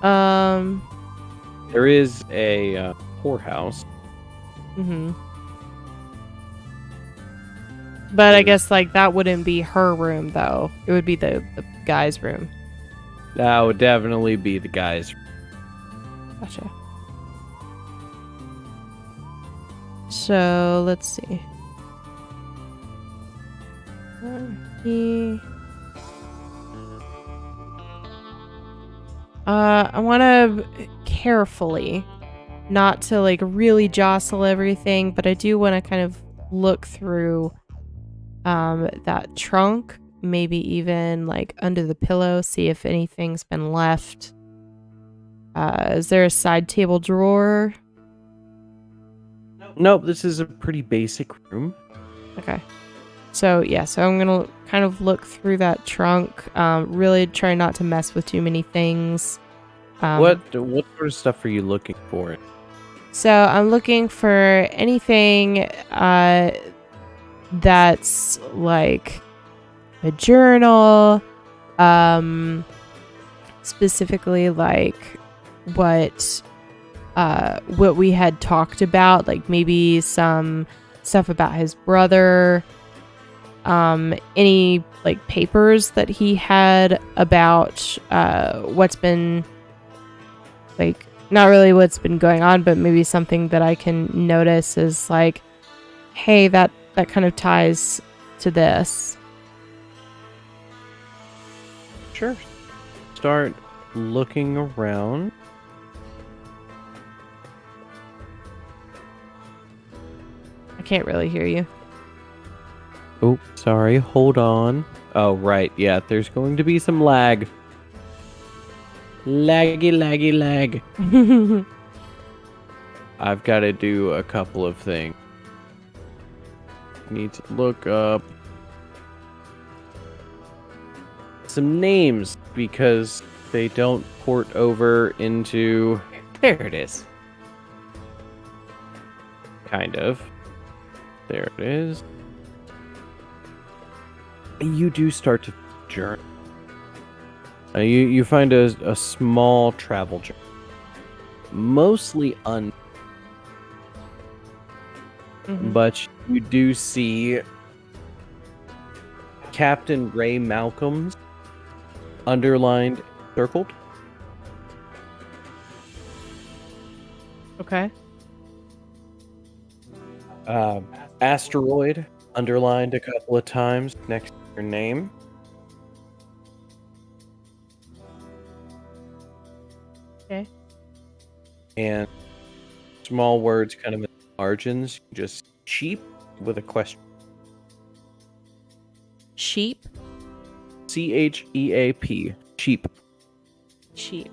There is a whorehouse. Mm-hmm. But I guess like that wouldn't be her room though. It would be the guy's room. That would definitely be the guy's. Gotcha. So let's see. He. I want to carefully, not to like really jostle everything, but I do want to kind of look through that trunk, maybe even like under the pillow, see if anything's been left. Is there a side table drawer? Nope, this is a pretty basic room. Okay. So yeah, so I'm gonna kind of look through that trunk, really try not to mess with too many things. What sort of stuff are you looking for? So I'm looking for anything that's like a journal, specifically like what we had talked about, like maybe some stuff about his brother, any like papers that he had about what's been like, not really what's been going on, but maybe something that I can notice is like, hey, that kind of ties to this. Sure. Start looking around. I can't really hear you. Oh, sorry. Hold on. Oh, right. Yeah, there's going to be some lag. Laggy, laggy, lag. I've got to do a couple of things. Need to look up some names because they don't port over into... There it is. Kind of. There it is. You do start to journey. You find a small travel journal. Mostly but you do see Captain Ray Malcolm's underlined, circled. Okay. Asteroid underlined a couple of times next to your name. Okay. And small words kind of in the margins, just cheap with a question. Sheep? CHEAP. Cheap. Sheep.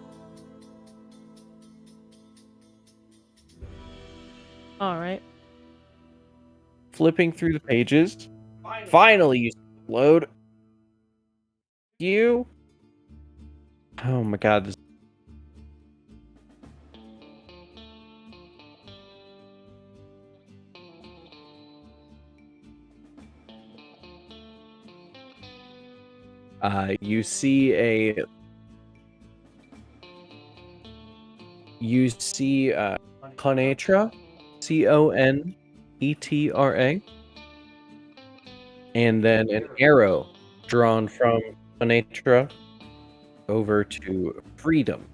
All right. Flipping through the pages. Finally, you load. You. Oh my god. This... You see Conetra, Conetra, and then an arrow drawn from Conetra over to freedom.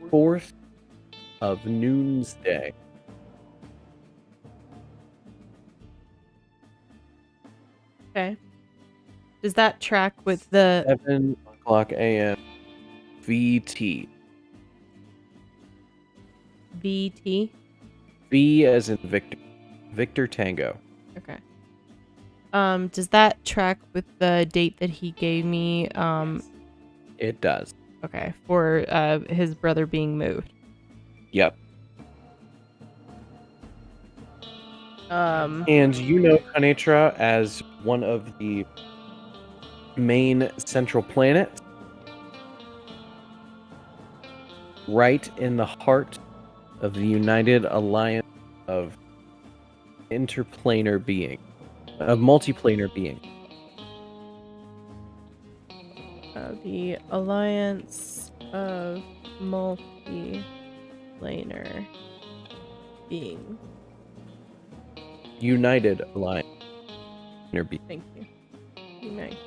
Fourth of Noonsday. Okay. Does that track with the 7 o'clock a.m. VT. VT? V as in Victor. Victor Tango. Okay. Does that track with the date that he gave me? It does. Okay, for his brother being moved. Yep. Um, And you know Kanetra as one of the main central planets, right in the heart of the United Alliance of Interplanar Being, of Multiplanar Being. the Alliance of Multiplanar Beings. United Alliance. Being. Thank you. United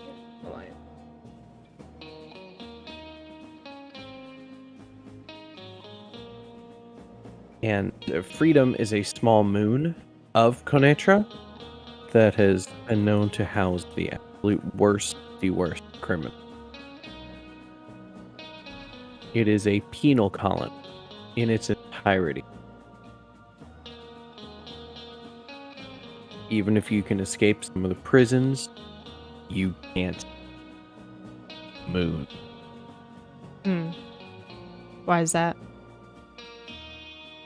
Alliance. And Freedom is a small moon of Konetra that has been known to house the absolute worst, the worst criminal. It is a penal colony in its entirety. Even if you can escape some of the prisons, you can't move. Why is that?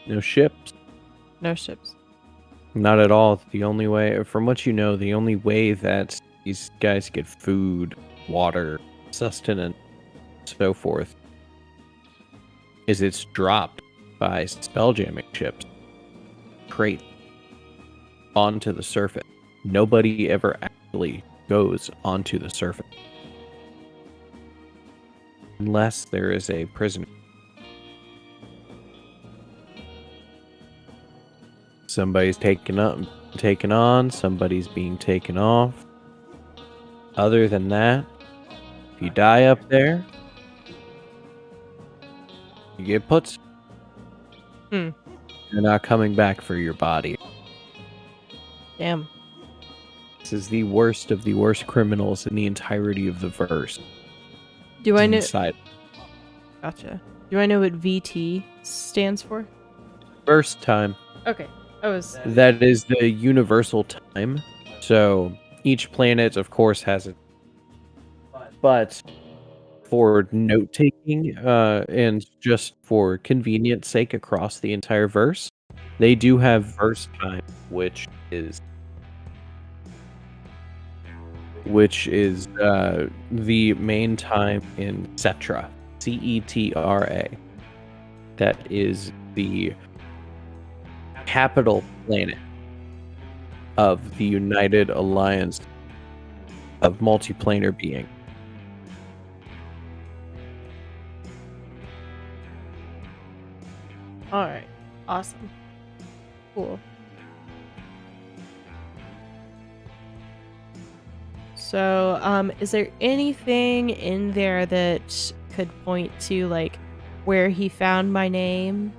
No ships. No ships. Not at all. The only way, from what you know, the only way that these guys get food, water, sustenance, so forth, is it's dropped by spelljamming ships, crate, onto the surface. Nobody ever actually goes onto the surface. Unless there is a prisoner. Somebody's taken on, somebody's being taken off. Other than that, if you die up there, you get put. You're not coming back for your body. Damn. This is the worst of the worst criminals in the entirety of the verse. Do I know? Inside. Gotcha. Do I know what VT stands for? First time. Okay. That is the universal time. So each planet, of course, has it. But for note taking and just for convenience sake across the entire verse, they do have verse time, which is the main time in Cetra, Cetra. That is the capital planet of the United Alliance of Multiplanar Being. All right. Awesome. Cool. So, is there anything in there that could point to like where he found my name?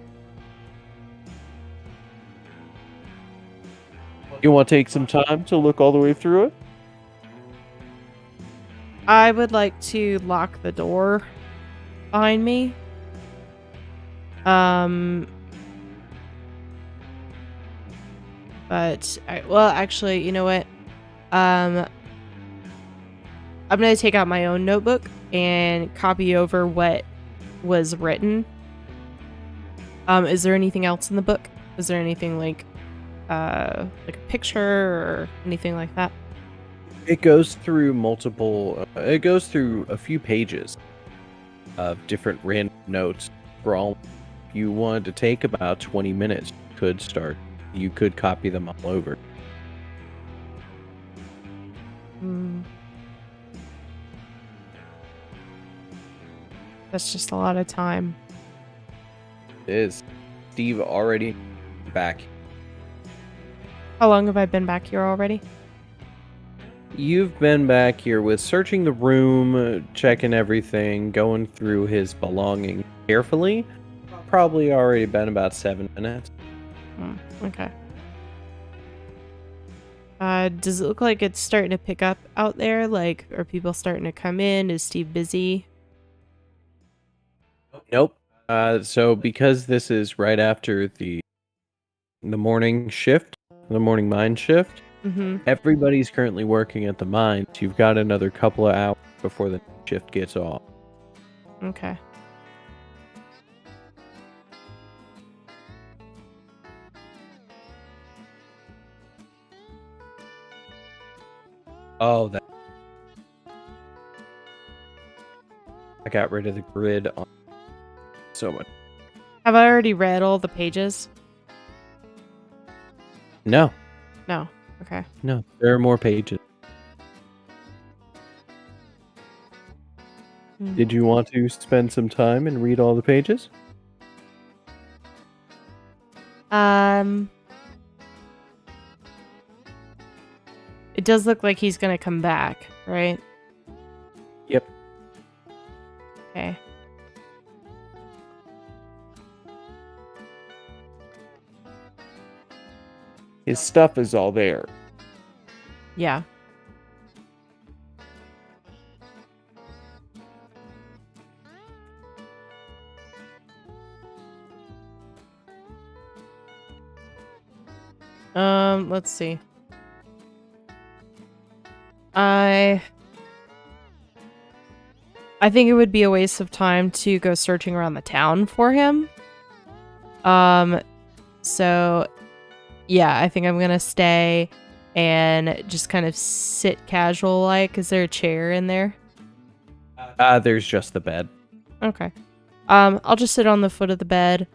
You want to take some time to look all the way through it? I would like to lock the door behind me. But actually, you know what? I'm gonna take out my own notebook and copy over what was written. Is there anything else in the book? Is there anything like a picture or anything like that? It goes through it goes through a few pages of different random notes. Scroll. If you wanted to take about 20 minutes, you could copy them all over. That's just a lot of time. It is. Steve already back. How long have I been back here already? You've been back here with searching the room, checking everything, going through his belongings carefully. Probably already been about 7 minutes. Okay. Does it look like it's starting to pick up out there? Like, are people starting to come in? Is Steve busy? Nope. So because this is right after the morning shift, the morning mind shift, Mm-hmm. Everybody's currently working at the mines. You've got another couple of hours before the shift gets off. Okay. Oh, that. I got rid of the grid on so much. Have I already read all the pages? No, No. Okay. no, there are more pages. Hmm. Did you want to spend some time and read all the pages? It does look like he's gonna come back, right? Yep. Okay. His stuff is all there. Yeah. Let's see. I think it would be a waste of time to go searching around the town for him. So yeah, I think I'm gonna stay and just kind of sit casual like. Is there a chair in there? There's just the bed. Okay. I'll just sit on the foot of the bed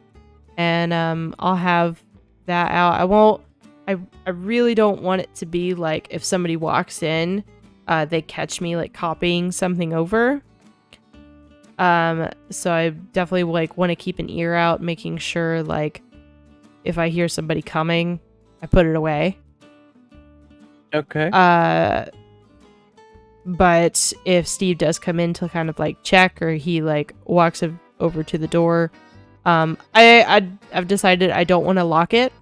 and I'll have that out. I really don't want it to be like if somebody walks in, they catch me like copying something over. So I definitely like want to keep an ear out, making sure like if I hear somebody coming, I put it away. Okay. But if Steve does come in to kind of like check, or he like walks over to the door, I've decided I don't want to lock it.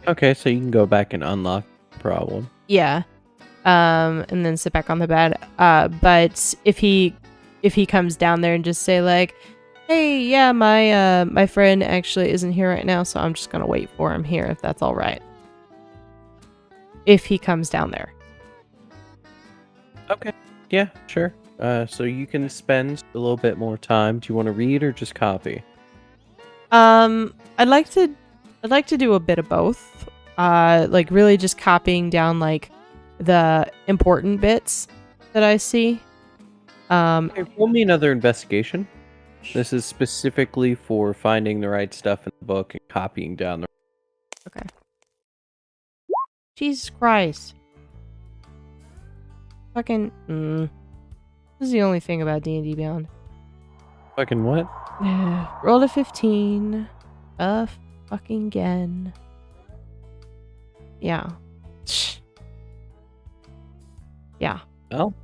Okay, so you can go back and unlock the problem. Yeah. And then sit back on the bed. But if he comes down there and just say like, "Hey, yeah, my friend actually isn't here right now, so I'm just gonna wait for him here if that's all right." If he comes down there. Okay. Yeah, sure. So you can spend a little bit more time. Do you want to read or just copy? I'd like to do a bit of both. Like really just copying down like the important bits that I see. Okay, roll me another investigation. This is specifically for finding the right stuff in the book and copying down the. Okay. Jesus Christ. Fucking. This is the only thing about D&D Beyond. Fucking what? Roll a 15. Fucking again. Yeah. Yeah. Well.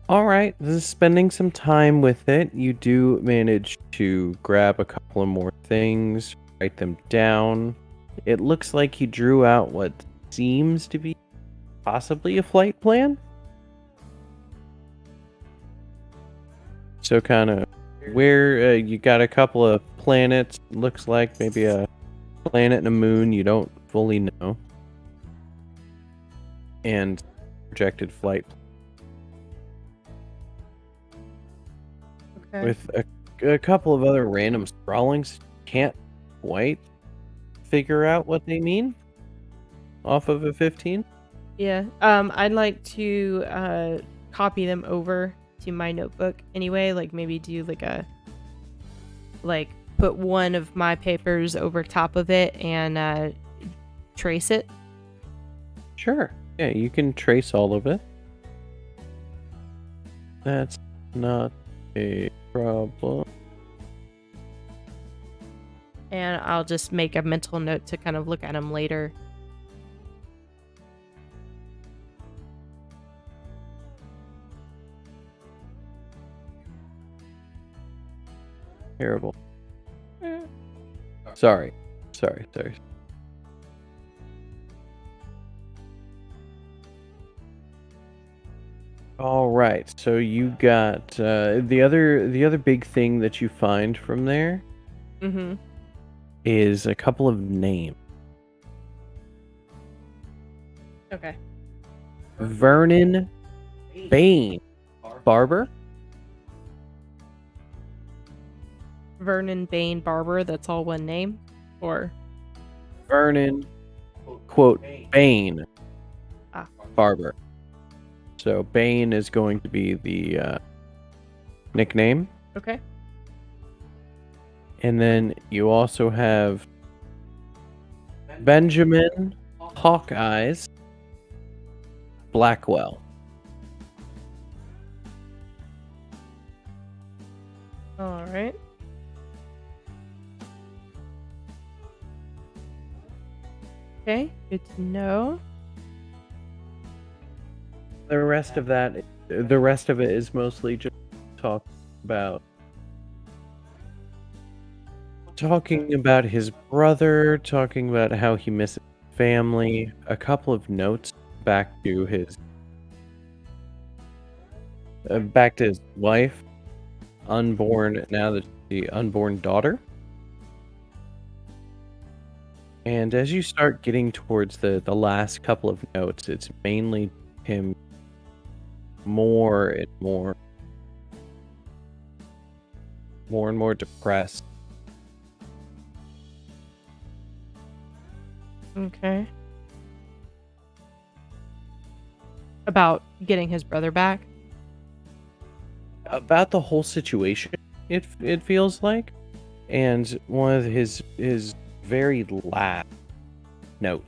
All right. This is spending some time with it. You do manage to grab a couple of more things, write them down. It looks like you drew out what seems to be possibly a flight plan. So kind of where you got a couple of planets, looks like maybe a planet and a moon, you don't fully know. And projected flight Okay. with a couple of other random scrawlings. Can't quite figure out what they mean off of a 15. Yeah. I'd like to copy them over to my notebook anyway. Like maybe do like put one of my papers over top of it and trace it. Sure. Yeah, you can trace all of it. That's not a problem. And I'll just make a mental note to kind of look at them later. Terrible. Sorry. All right. So you got the other big thing that you find from there Mm-hmm. is a couple of names. Okay. Vernon Bain Barber. Vernon Bain Barber, that's all one name? Or Vernon, quote, Bain Ah. Barber. So Bain is going to be the nickname. okay. And then you also have Benjamin Hawkeyes Blackwell. All right. Okay, good to know. The rest of it is mostly just talking about his brother, talking about how he misses family, a couple of notes back to his wife, the unborn daughter. And as you start getting towards the last couple of notes, it's mainly him more and more depressed. Okay. About getting his brother back? About the whole situation, it feels like. And one of his very last note.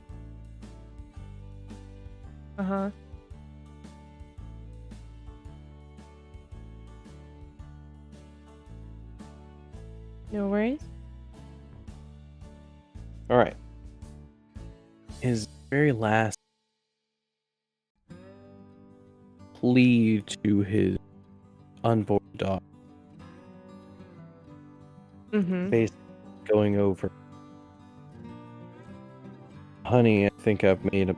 Uh-huh. No worries. All right. His very last plea to his unborn daughter. Mm-hmm. Basically going over, honey, I think I've made a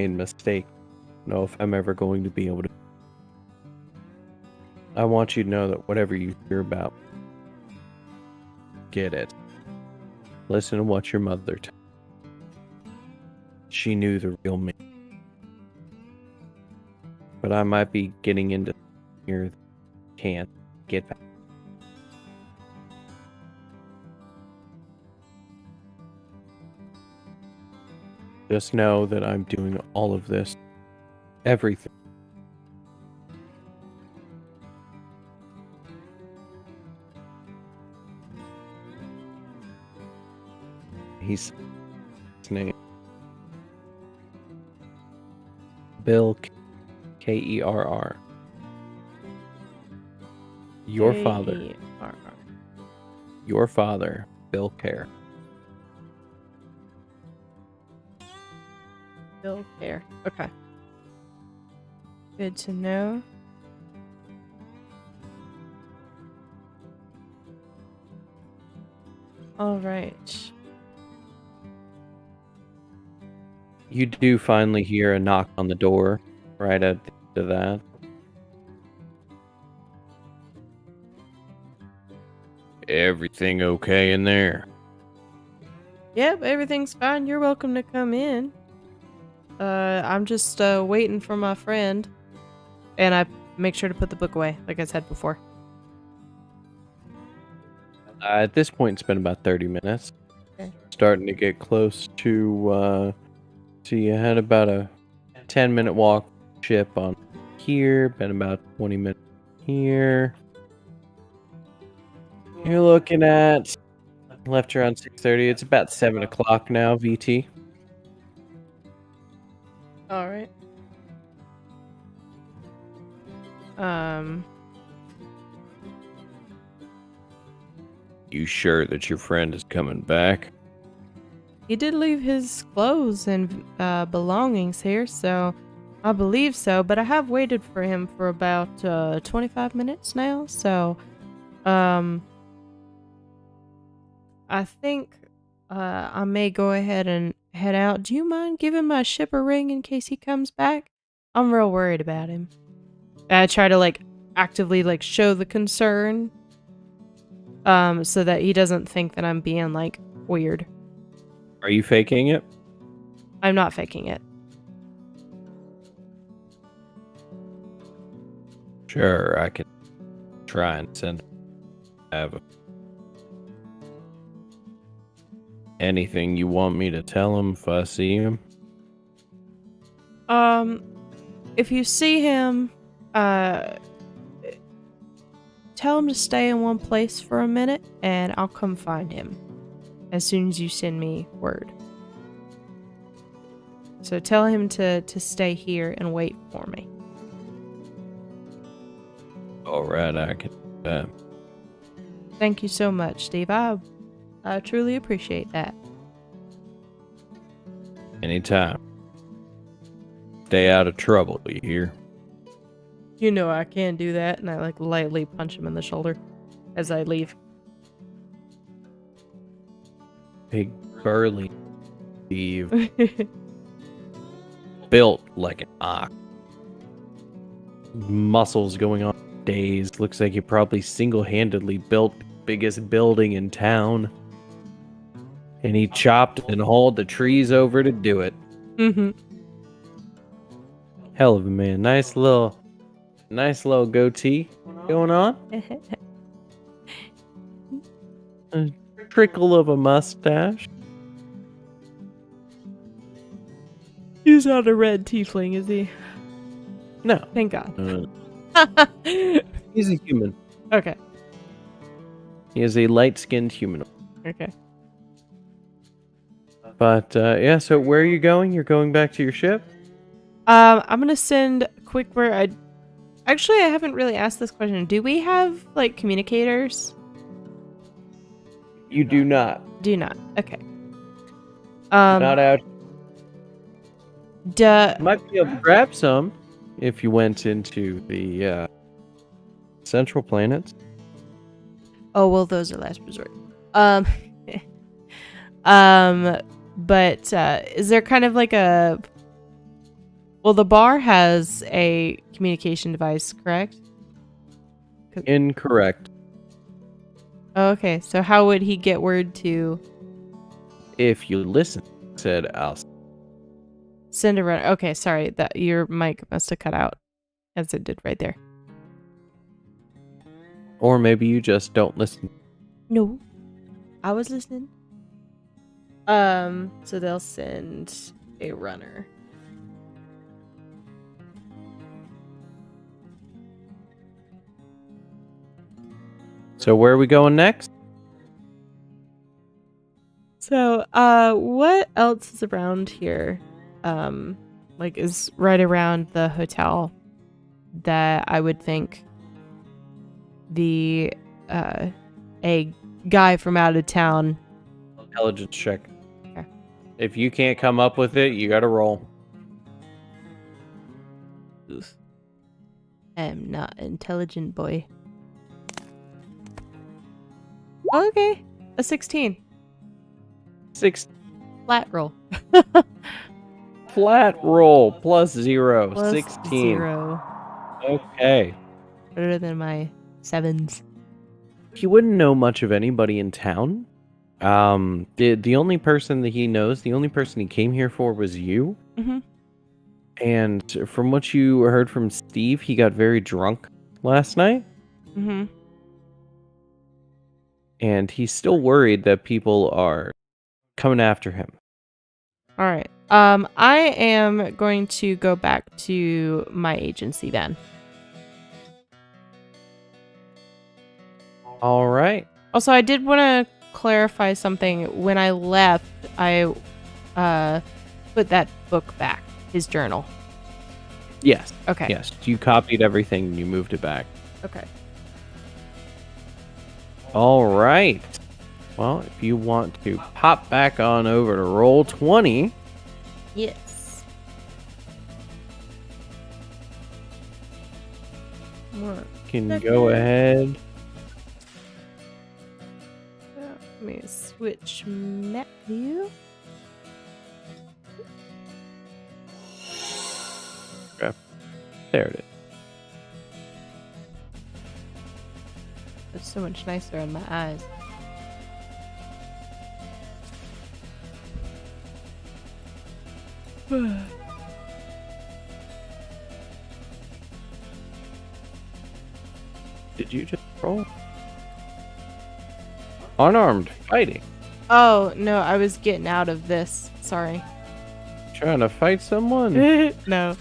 mistake. I don't know if I'm ever going to be able to. I want you to know that whatever you hear about, get it. Listen to what your mother told. She knew the real me. But I might be getting into here. Can't get back. Just know that I'm doing all of this. Everything. His name. Bill Kerr. Your father. K-E-R-R. Your father, Bill Kerr. Bill Kerr. Okay. Good to know. All right. You do finally hear a knock on the door right at the end of that. Everything okay in there? Yep, everything's fine. You're welcome to come in. I'm just waiting for my friend. And I make sure to put the book away, like I said before. At this point, it's been about 30 minutes. Okay. Starting to get close to, so you had about a 10-minute walk ship on here, been about 20 minutes here. You're looking at, left around 6:30, it's about 7 o'clock now, VT. All right. You sure that your friend is coming back? He did leave his clothes and belongings here, so I believe so. But I have waited for him for about 25 minutes now, so I think I may go ahead and head out. Do you mind giving my ship a ring in case he comes back? I'm real worried about him. I try to actively show the concern, so that he doesn't think that I'm being weird. Are you faking it? I'm not faking it. Sure, I can try and send. Have anything you want me to tell him if I see him? If you see him, tell him to stay in one place for a minute, and I'll come find him as soon as you send me word. So tell him to stay here and wait for me. All right, I can. Thank you so much, Steve. I truly appreciate that. Anytime. Stay out of trouble, you hear? You know I can do that, and I like lightly punch him in the shoulder as I leave. Big burly Steve. Built like an ox. Muscles going on days. Looks like he probably single-handedly built the biggest building in town. And he chopped and hauled the trees over to do it. Mm-hmm. Hell of a man. Nice little goatee going on. A trickle of a mustache. He's not a red tiefling, is he? No. Thank God. He's a human. Okay. He is a light-skinned humanoid. Okay. But, yeah, so where are you going? You're going back to your ship? I'm gonna send a quick word. I haven't really asked this question. Do we have, like, communicators? You do not. Do not. Okay. Not out. Duh. Might be able to grab some if you went into the central planets. Oh, well, those are last resort. But is there kind of like a... Well, the bar has a communication device, correct? Incorrect. Oh, okay, so how would he get word to... If you listen, said I'll... Send a runner. Okay, sorry, that your mic must have cut out, as it did right there. Or maybe you just don't listen. No, I was listening. So they'll send a runner. So where are we going next? So, what else is around here? Like is right around the hotel that I would think a guy from out of town. Intelligence check. Okay. If you can't come up with it, you gotta roll. Oof. I am not an intelligent boy. Okay, a 16. 6 Flat roll. flat roll plus 0. Plus 16. 0. Okay. Better than my 7s. He wouldn't know much of anybody in town. The only person that he knows, the only person he came here for was you. Mm-hmm. And from what you heard from Steve, he got very drunk last night. Mm-hmm. And he's still worried that people are coming after him. All right. I am going to go back to my agency then. All right. Also, I did want to clarify something. When I left, I put that book back, his journal. Yes. Okay. Yes. You copied everything and you moved it back. Okay. All right. Well, if you want to pop back on over to Roll20. Yes. You can go ahead. Let me switch map view. Okay. There it is. It's so much nicer on my eyes. Did you just roll? Unarmed fighting. Oh, no, I was getting out of this. Sorry. Trying to fight someone? No.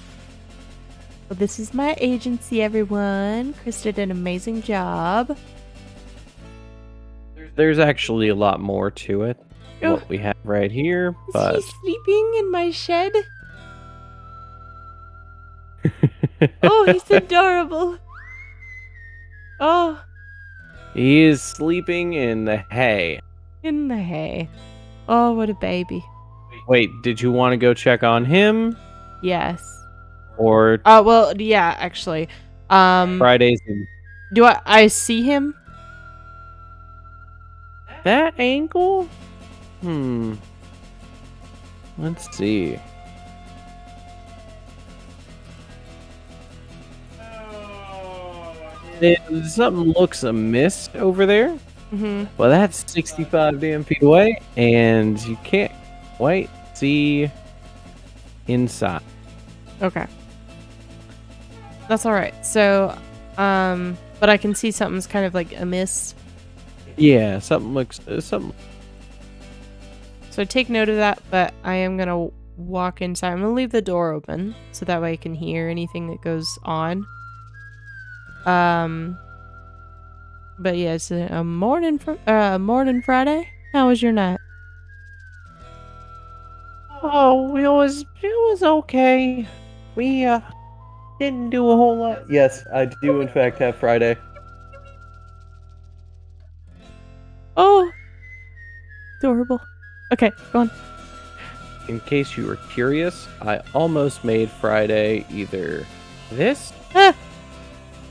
Well, this is my agency, everyone. Chris did an amazing job. There's actually a lot more to it. Oh. What we have right here, Is but he sleeping in my shed? Oh, he's adorable. Oh, he is sleeping in the hay. in the hay. Oh, what a baby. Wait, did you want to go check on him Yes. or Oh, well, yeah, actually. Fridays? Do I see him? That ankle? Let's see. Something looks amiss over there. Mm-hmm. Well, that's 65 damn feet away, and you can't quite see inside. Okay. That's all right. So, but I can see something's kind of like amiss. Yeah, something looks something. So I take note of that, but I am gonna walk inside. I'm gonna leave the door open so that way I can hear anything that goes on. But yeah, it's a morning Friday. How was your night? Oh, it was okay. We didn't do a whole lot. Yes, I do in fact have Friday. Oh, adorable. Okay, go on. In case you were curious, I almost made Friday either this Ah.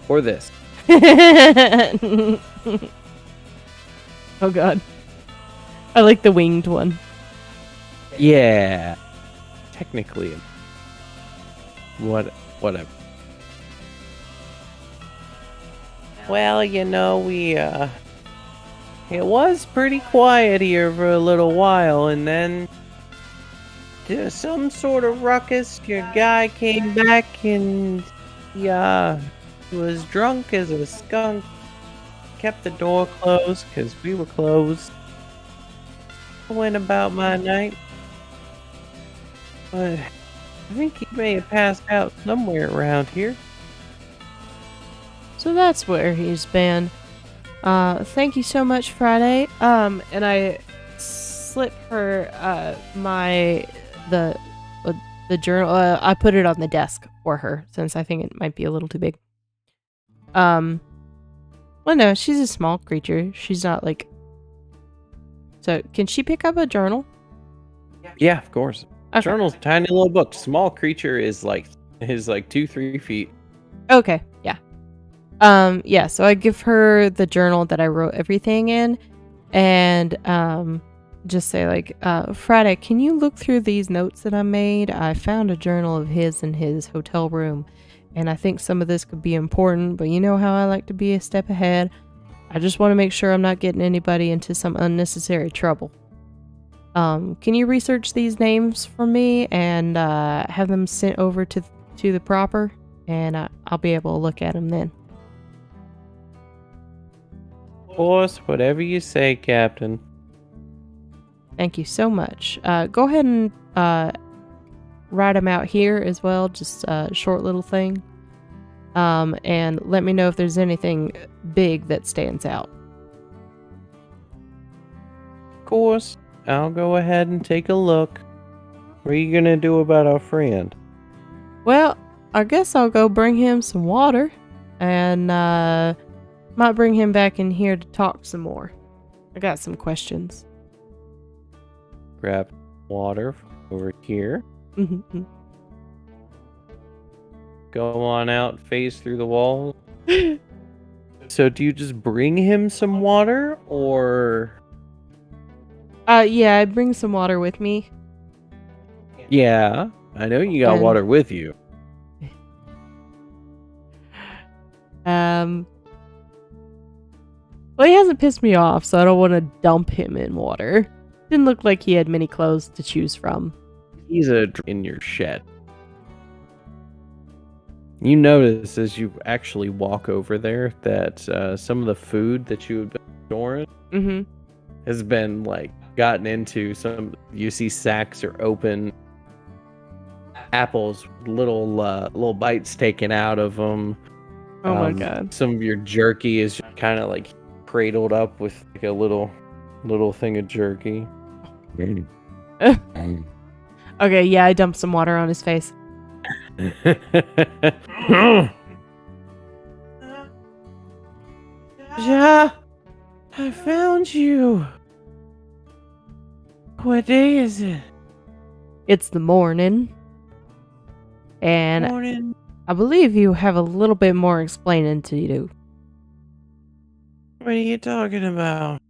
or this. Oh god. I like the winged one. Yeah. Technically. Whatever. Well, you know, it was pretty quiet here for a little while, and then there's some sort of ruckus. Your guy came back and he was drunk as a skunk. Kept the door closed because we were closed. I went about my night, but I think he may have passed out somewhere around here. So that's where he's been. Thank you so much, Friday. And I slip her the journal. I put it on the desk for her since I think it might be a little too big. Well, no, she's a small creature. She's not like. So, can she pick up a journal? Yeah, of course. Okay. Journal's a tiny little book. Small creature is like 2-3 feet. Okay, yeah. Yeah, so I give her the journal that I wrote everything in, and just say like, Friday, can you look through these notes that I made? I found a journal of his in his hotel room, and I think some of this could be important, but you know how I like to be a step ahead. I just want to make sure I'm not getting anybody into some unnecessary trouble. Can you research these names for me and have them sent over to the proper, and I'll be able to look at them then. Of course, whatever you say, Captain. Thank you so much. Go ahead and write them out here as well, just a short little thing. And let me know if there's anything big that stands out. Of course, I'll go ahead and take a look. What are you gonna do about our friend? Well, I guess I'll go bring him some water, and might bring him back in here to talk some more. I got some questions. Grab water over here. Go on out, phase through the wall. So do you just bring him some water, or? Yeah, I bring some water with me. Yeah, I know you got water with you. Well, he hasn't pissed me off, so I don't want to dump him in water. Didn't look like he had many clothes to choose from. He's in your shed. You notice as you actually walk over there that some of the food that you had been storing Mm-hmm. has been like gotten into. Some you see sacks are open, apples, little bites taken out of them. Oh my god. Some of your jerky is kind of like cradled up with like a little thing of jerky. Okay, yeah, I dumped some water on his face. Yeah, I found you. What day is it? It's the morning. And Morning. I believe you have a little bit more explaining to do. What are you talking about?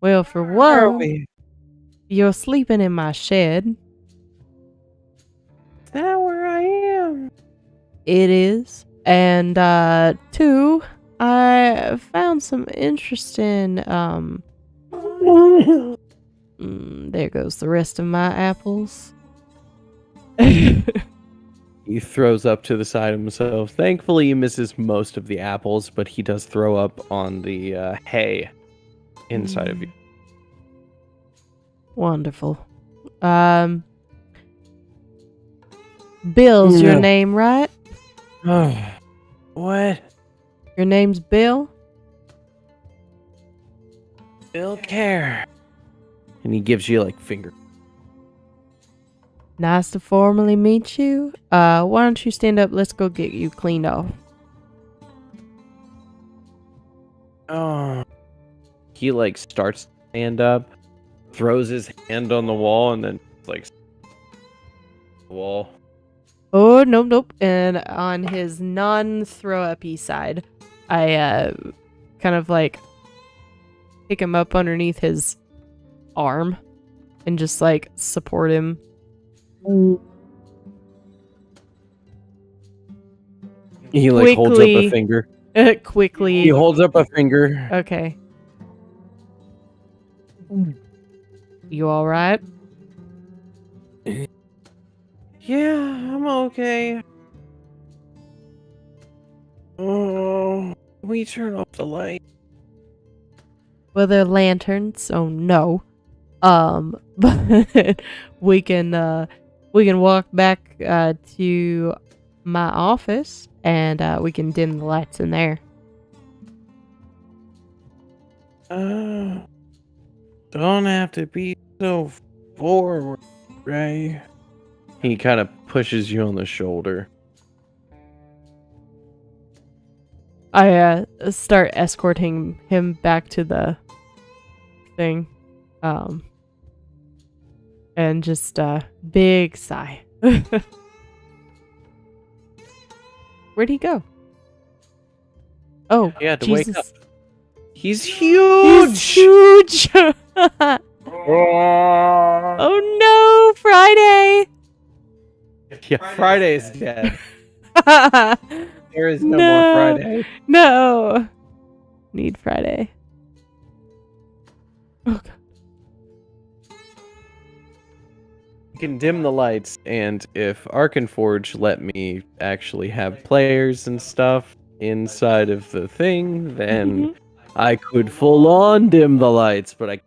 Well, for Where are one, we? you're sleeping in my shed. Is that where I am? It is. And two, I found some interesting there goes the rest of my apples. He throws up to the side of himself. Thankfully, he misses most of the apples, but he does throw up on the hay inside of you. Wonderful. Bill's your Yeah. name, right? What? Your name's Bill? Bill Care. And he gives you like finger. Nice to formally meet you. Why don't you stand up? Let's go get you cleaned off. Oh. He like starts to stand up, throws his hand on the wall, and then like the wall. Oh, nope. And on his non-throw-up-y side, I kind of like pick him up underneath his arm and just like support him. He like holds up a Quickly. finger. Quickly. He holds up a finger. Okay. You all right? Yeah, I'm okay. Oh, we turn off the light. Well, they're lanterns, so no. But we can walk back to my office and we can dim the lights in there. Don't have to be so forward, right? He kind of pushes you on the shoulder. I start escorting him back to the thing. And just big sigh. Where'd he go? Oh, He had to Jesus. wake up. He's huge! He's huge! Oh no, Friday! Yeah, Friday is dead. No. There is no more Friday. No. Need Friday. Oh god. You can dim the lights, and if Arkenforge let me actually have players and stuff inside of the thing, then I could full on dim the lights, but I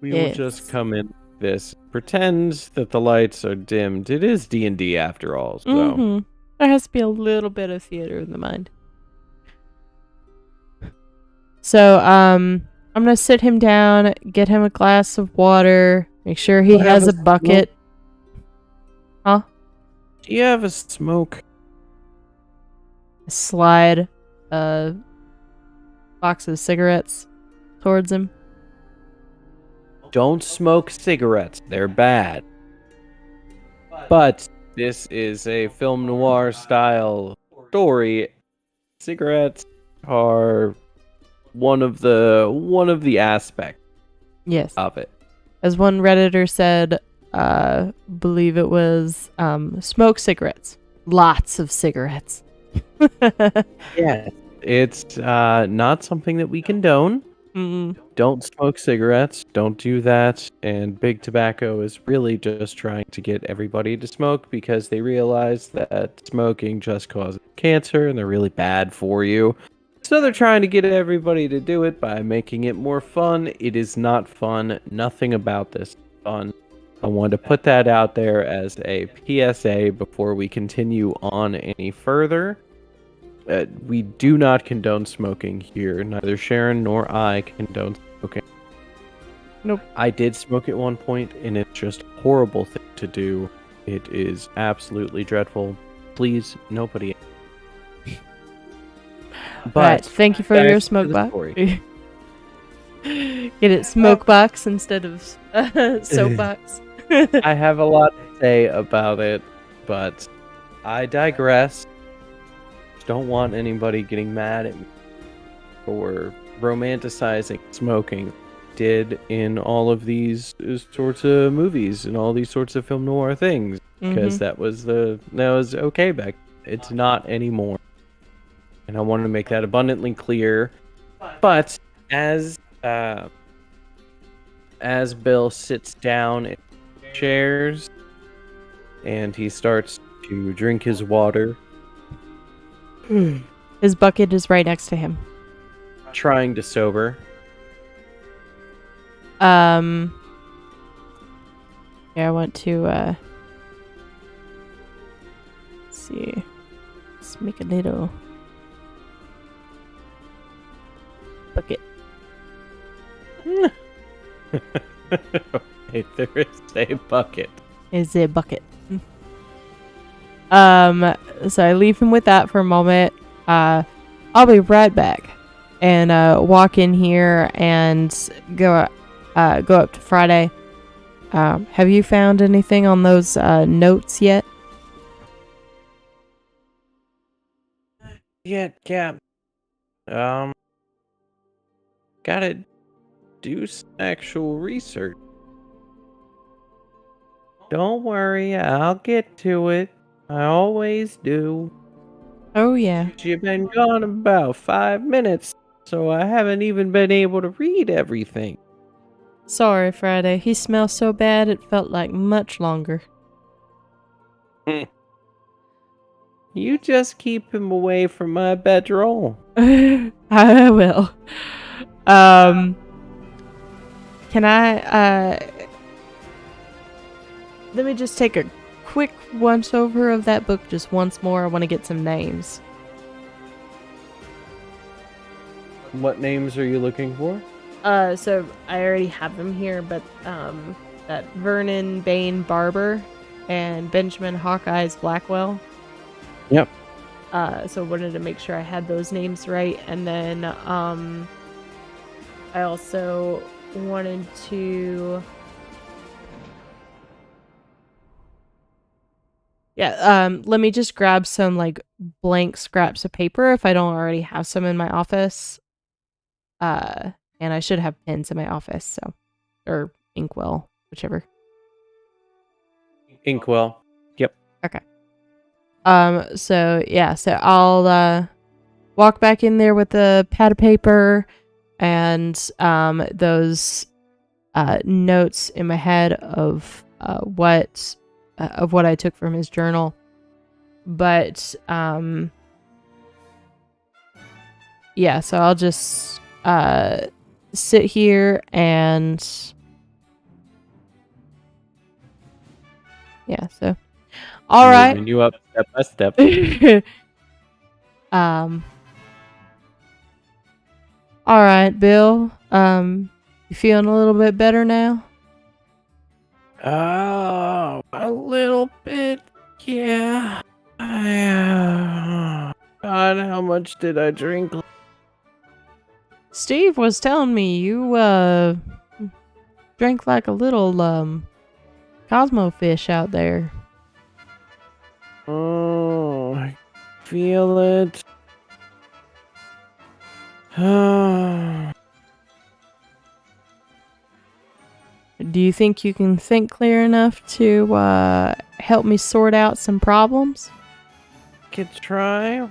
we will just Yes. come in this pretend that the lights are dimmed. It is D&D after all, so Mhm. There has to be a little bit of theater in the mind. So, I'm gonna sit him down, get him a glass of water, make sure he Do I have has a a bucket. Huh? do you have a smoke? Slide a box of cigarettes towards him. Don't smoke cigarettes. They're bad. But this is a film noir style story. Cigarettes are one of the aspects Yes. of it. As one Redditor said, believe it was smoke cigarettes. Lots of cigarettes. Yeah. It's not something that we condone. Don't smoke cigarettes. Don't do that. And Big Tobacco is really just trying to get everybody to smoke because they realize that smoking just causes cancer and they're really bad for you. So they're trying to get everybody to do it by making it more fun. It is not fun. Nothing about this is fun. I wanted to put that out there as a PSA before we continue on any further. We do not condone smoking here. Neither Sharon nor I condone smoking. Nope. I did smoke at one point, and it's just a horrible thing to do. It is absolutely dreadful. Please, nobody. But Right, thank you for back your to smoke the box. story. Get it smoke box instead of soapbox. I have a lot to say about it, but I digress. Don't want anybody getting mad at me for romanticizing smoking. Did in all of these sorts of movies and all these sorts of film noir things because that was okay back. It's not anymore, and I wanted to make that abundantly clear. But as Bill sits down in chairs and he starts to drink his water. His bucket is right next to him. Trying to sober. Yeah, I want to let's see. Let's make a little bucket. Okay, there is a bucket. Is a bucket. So I leave him with that for a moment. I'll be right back and walk in here and go up to Friday. Have you found anything on those notes yet? Yeah, Cap. Gotta do some actual research. Don't worry, I'll get to it. I always do. Oh yeah. You've been gone about 5 minutes, so I haven't even been able to read everything. Sorry, Friday. He smells so bad it felt like much longer. You just keep him away from my bedroll. I will. Can I let me just take a quick once over of that book just once more. I want to get some names. What names are you looking for? So I already have them here, but that Vernon Bain Barber and Benjamin Hawkeyes Blackwell. Yep. So wanted to make sure I had those names right, and then I also wanted to. Yeah, let me just grab some like blank scraps of paper if I don't already have some in my office. And I should have pens in my office, so or inkwell, whichever. Inkwell. Yep. Okay. So yeah, so I'll walk back in there with the pad of paper and those notes in my head of what I took from his journal. But yeah, so I'll just sit here and yeah, so all right. Moving you up step by step. All right, Bill. You feeling a little bit better now? Oh, a little bit, yeah. God, how much did I drink? Steve was telling me you drank like a little Cosmo fish out there. Oh, I feel it. Do you think you can think clear enough to help me sort out some problems? Could try.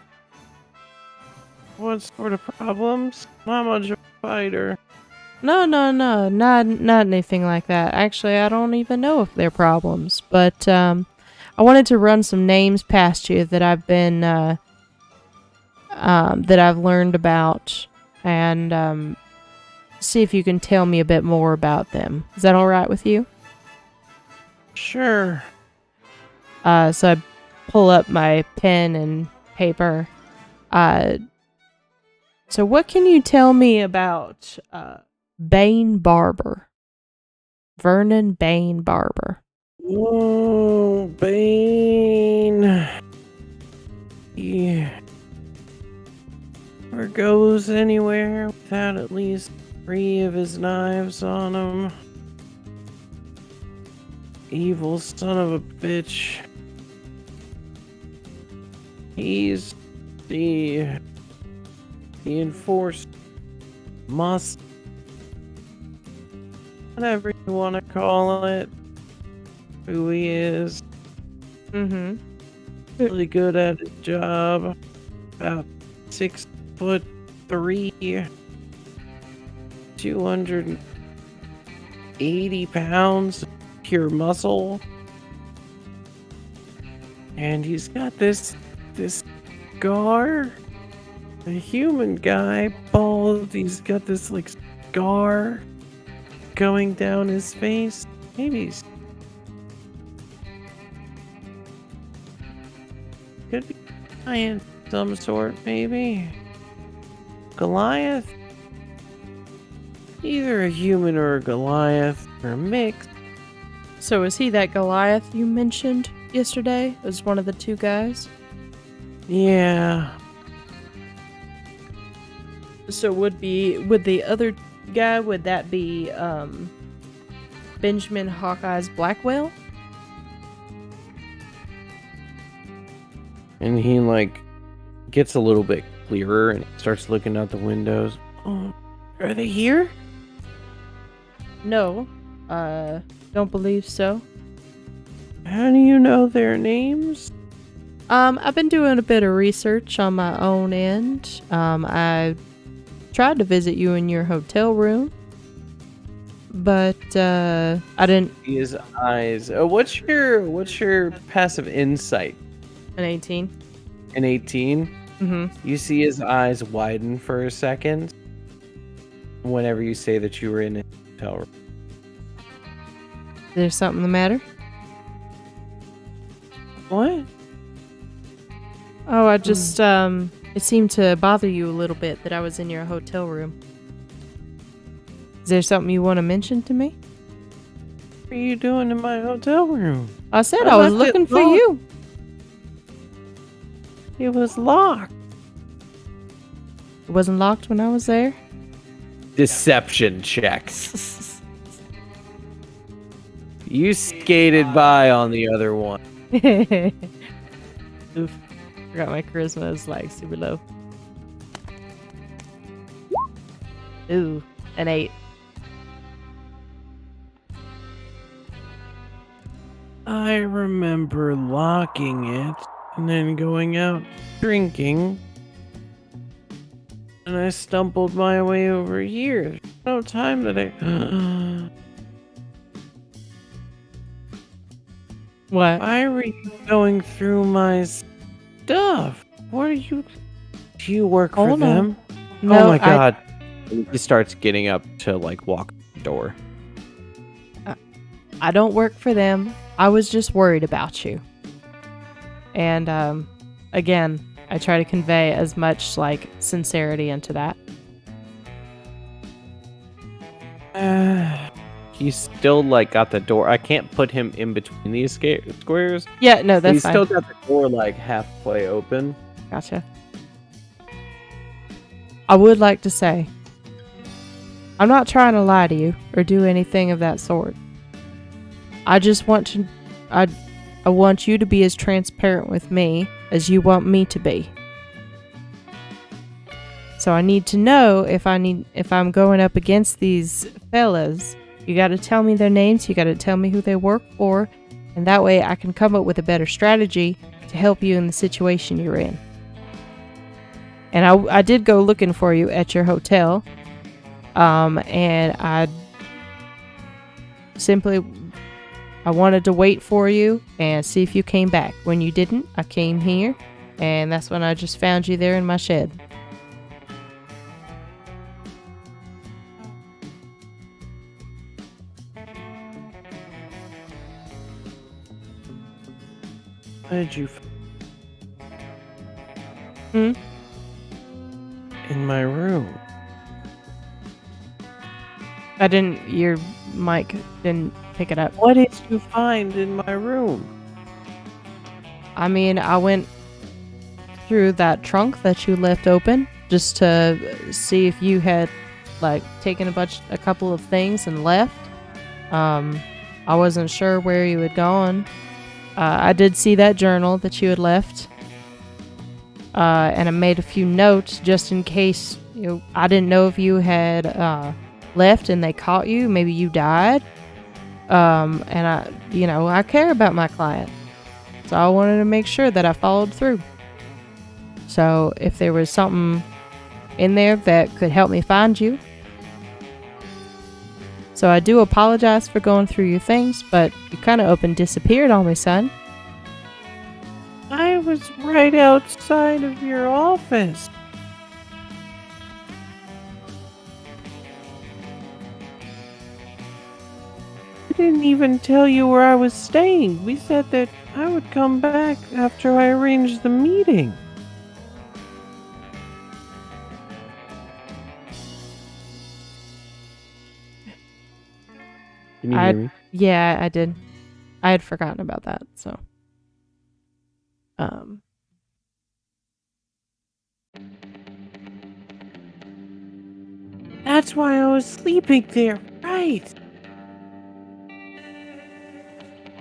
What sort of problems? Not much of a fighter. No, not anything like that. Actually, I don't even know if they're problems. But I wanted to run some names past you that I've been that I've learned about, and see if you can tell me a bit more about them. Is that all right with you? Sure. So I pull up my pen and paper. So what can you tell me about Bain Barber? Vernon Bain Barber. Oh, Bane. He never goes anywhere without at least 3 of his knives on him. Evil son of a bitch. He's the enforced must, whatever you want to call it. Who he is. Mm-hmm. Really good at his job. About 6'3", 280 pounds of pure muscle. And he's got this scar. A human guy, bald. He's got this like scar going down his face. Maybe he's could be giant of some sort, maybe. Goliath? Either a human or a Goliath, or a mix. So is he that Goliath you mentioned yesterday as one of the 2 guys? Yeah. So would the other guy, would that be Benjamin Hawkeye's Blackwell? And he like gets a little bit clearer and starts looking out the windows. Oh, are they here? No, don't believe so. How do you know their names? I've been doing a bit of research on my own end. I tried to visit you in your hotel room, but I didn't. His eyes. What's your passive insight? An 18. An 18. Mm-hmm. You see his eyes widen for a second whenever you say that you were in a hotel room. Is there something the matter? What? Oh, I just it seemed to bother you a little bit that I was in your hotel room. Is there something you want to mention to me? What are you doing in my hotel room? I said I was left it looking for locked. you. It was locked. It wasn't locked when I was there. Deception check. You skated by on the other one. Oof. Forgot my charisma is like super low. Ooh, an 8. I remember locking it and then going out drinking. And I stumbled my way over here. There's no time that I... What? Why were you going through my stuff? What are you... Do you work for Hold on. them? No, oh my god. He starts getting up to like walk the door. I don't work for them. I was just worried about you. And again, I try to convey as much like sincerity into that. He's still like got the door. I can't put him in between these squares. Yeah, no, that's He's fine. still got the door like halfway open. Gotcha. I would like to say, I'm not trying to lie to you or do anything of that sort. I just want to, I want you to be as transparent with me as you want me to be. So I need to know if I'm going up against these fellas, you got to tell me their names, you got to tell me who they work for, and that way I can come up with a better strategy to help you in the situation you're in. And I did go looking for you at your hotel. And I wanted to wait for you and see if you came back. When you didn't, I came here, and that's when I just found you there in my shed. Where did you? Hmm? In my room. Your mic didn't pick it up. What did you find in my room? I mean, I went through that trunk that you left open just to see if you had like taken a couple of things and left. I wasn't sure where you had gone. I did see that journal that you had left. And I made a few notes just in case, I didn't know if you had left and they caught you. Maybe you died. And I care about my client. So I wanted to make sure that I followed through. So if there was something in there that could help me find you. So I do apologize for going through your things, but you kind of up and disappeared on me, son. I was right outside of your office. I didn't even tell you where I was staying. We said that I would come back after I arranged the meeting. Can you hear me? Yeah, I did. I had forgotten about that, so. That's why I was sleeping there, right?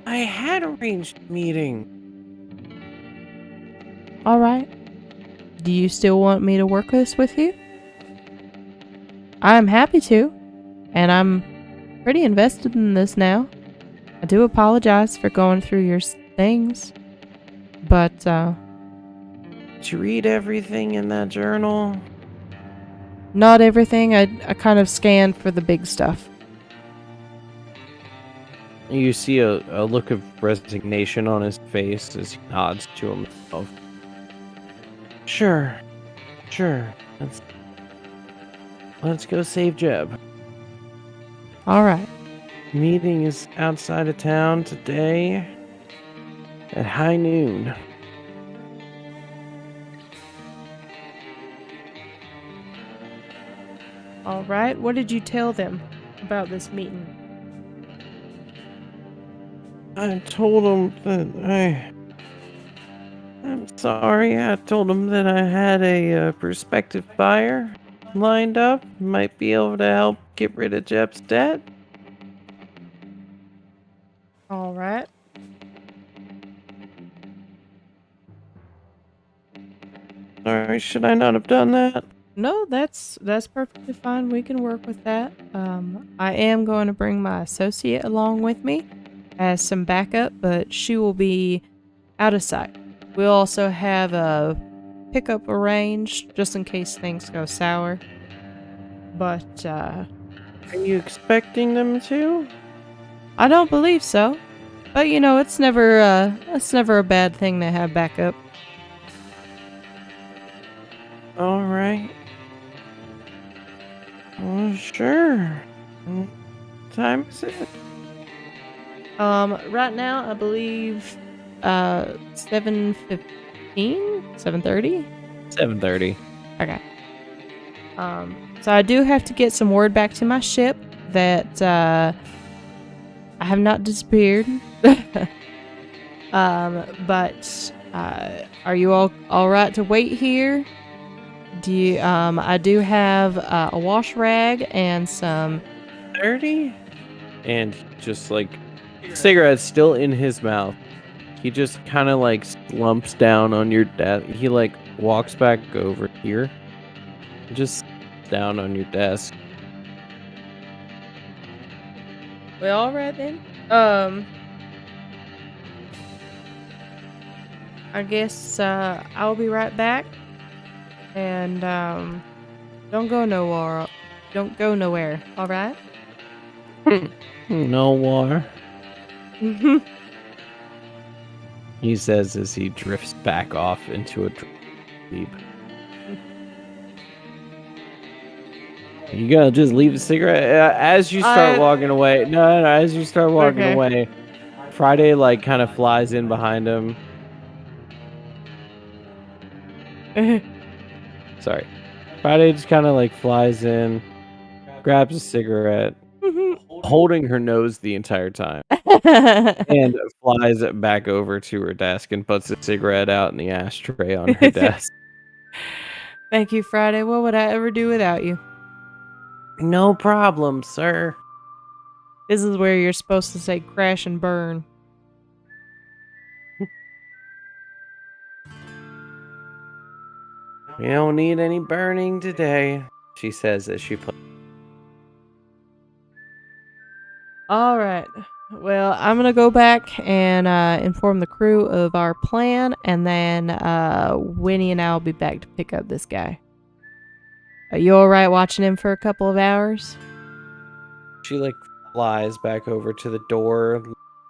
I had arranged a meeting. All right. Do you still want me to work this with you? I'm happy to, and I'm pretty invested in this now. I do apologize for going through your things, but Did you read everything in that journal? not everything. I kind of scanned for the big stuff. You see a look of resignation on his face as he nods to himself. Sure. Let's go save Jeb. All right. Meeting is outside of town today at high noon. All right. What did you tell them about this meeting? I told him that I'm sorry. I told him that I had a prospective buyer lined up. Might be able to help get rid of Jeb's debt. All right. Sorry, should I not have done that? No, that's perfectly fine. We can work with that. I am going to bring my associate along with me as some backup, but she will be out of sight. We'll also have a pickup arranged just in case things go sour. But Are you expecting them to? I don't believe so. But it's never a bad thing to have backup. All right. Well, sure. What time is it? Right now I believe 7:15, 7:30. 7:30. Okay. So I do have to get some word back to my ship that I have not disappeared. But are you all right to wait here? Do you? I do have a wash rag and some 30? And just like cigarette still in his mouth. He just kind of like slumps down on your desk. He like walks back over here. Just down on your desk. Well, all right then. I guess I'll be right back. And don't go nowhere don't go nowhere. All right. No war. He says as he drifts back off into a sleep. You gotta just leave the cigarette as you start walking away. No, as you start walking away, Friday like kind of flies in behind him. Sorry, Friday just kind of like flies in, grabs a cigarette, holding her nose the entire time, and flies it back over to her desk and puts the cigarette out in the ashtray on her desk. Thank you, Friday. What would I ever do without you? No problem, sir. This is where you're supposed to say crash and burn. We don't need any burning today, she says as she puts. All right. Well, I'm going to go back and inform the crew of our plan, and then Winnie and I will be back to pick up this guy. Are you all right watching him for a couple of hours? She like flies back over to the door,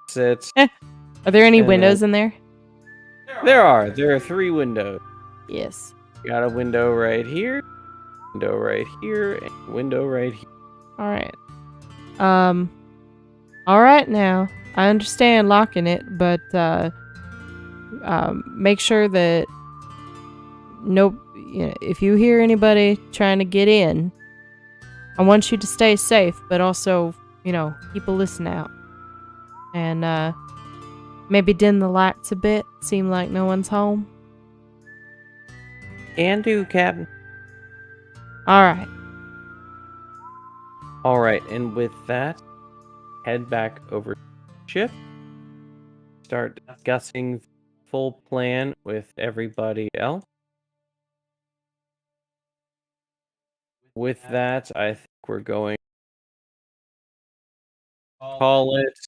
sits. Are there any windows in there? There are 3 windows. Yes. Got a window right here, window right here, and window right here. All right. All right now. I understand locking it, but make sure that if you hear anybody trying to get in, I want you to stay safe, but also, keep a listen out. And maybe dim the lights a bit, seem like no one's home. Can do, Captain. All right. All right, and with that, head back over to the ship. Start discussing the full plan with everybody else. With that, I think we're going to call it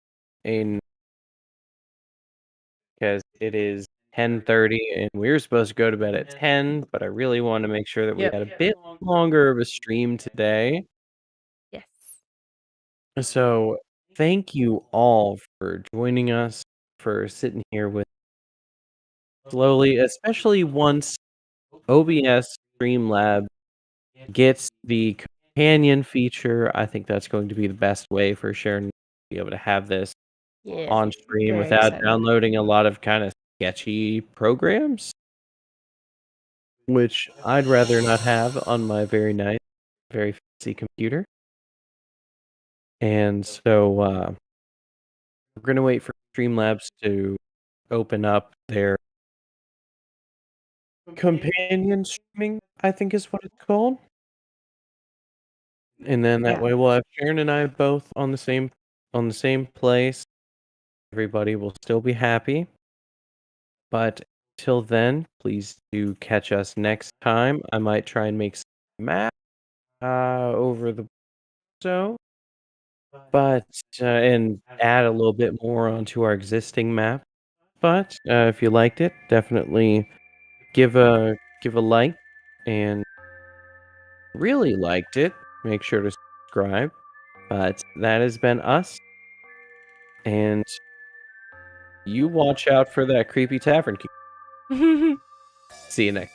because it is 10:30 and we were supposed to go to bed at 10, but I really want to make sure that we had a bit longer of a stream today. Yes. So thank you all for joining us, for sitting here with slowly, especially once OBS Streamlabs gets the companion feature. I think that's going to be the best way for Sharon to be able to have this on stream without downloading a lot of kind of sketchy programs, which I'd rather not have on my very nice, very fancy computer. And so we're going to wait for Streamlabs to open up their companion streaming, I think is what it's called. And then that way we'll have Sharon and I both on the same place. Everybody will still be happy. But till then, please do catch us next time. I might try and make some map over the but and add a little bit more onto our existing map. But if you liked it, definitely give a like, and really liked it, make sure to subscribe. But that has been us, and you watch out for that creepy tavern keeper. See you next.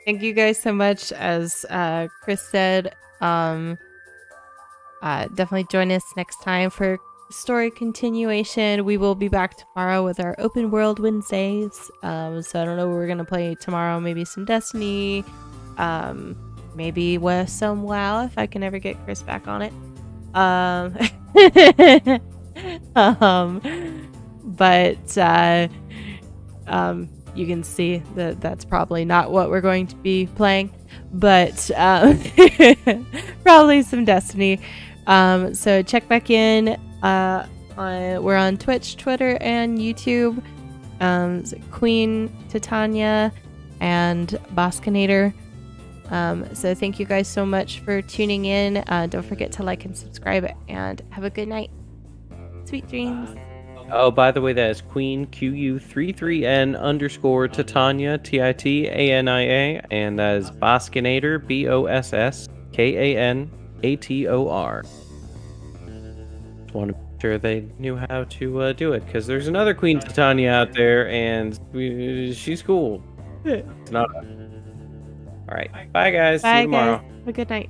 Thank you guys so much. As Chris said, definitely join us next time for story continuation. We will be back tomorrow with our open world Wednesdays. So I don't know what we're gonna play tomorrow. Maybe some Destiny. Maybe with some WoW if I can ever get Chris back on it. But you can see that that's probably not what we're going to be playing, but probably some Destiny. So check back in. We're on Twitch, Twitter, and YouTube. Queen Titania and Boskinator. So thank you guys so much for tuning in. Don't forget to like and subscribe, and have a good night. Sweet dreams. Oh, by the way, that is Queen QU33N_Titania TITANIA, and that is Boskinator BOSS Kanator. Just want to make sure they knew how to do it, because there's another Queen Titania out there, and she's cool. It's not. All right. Bye, guys. See you Bye, tomorrow. guys. Have a good night.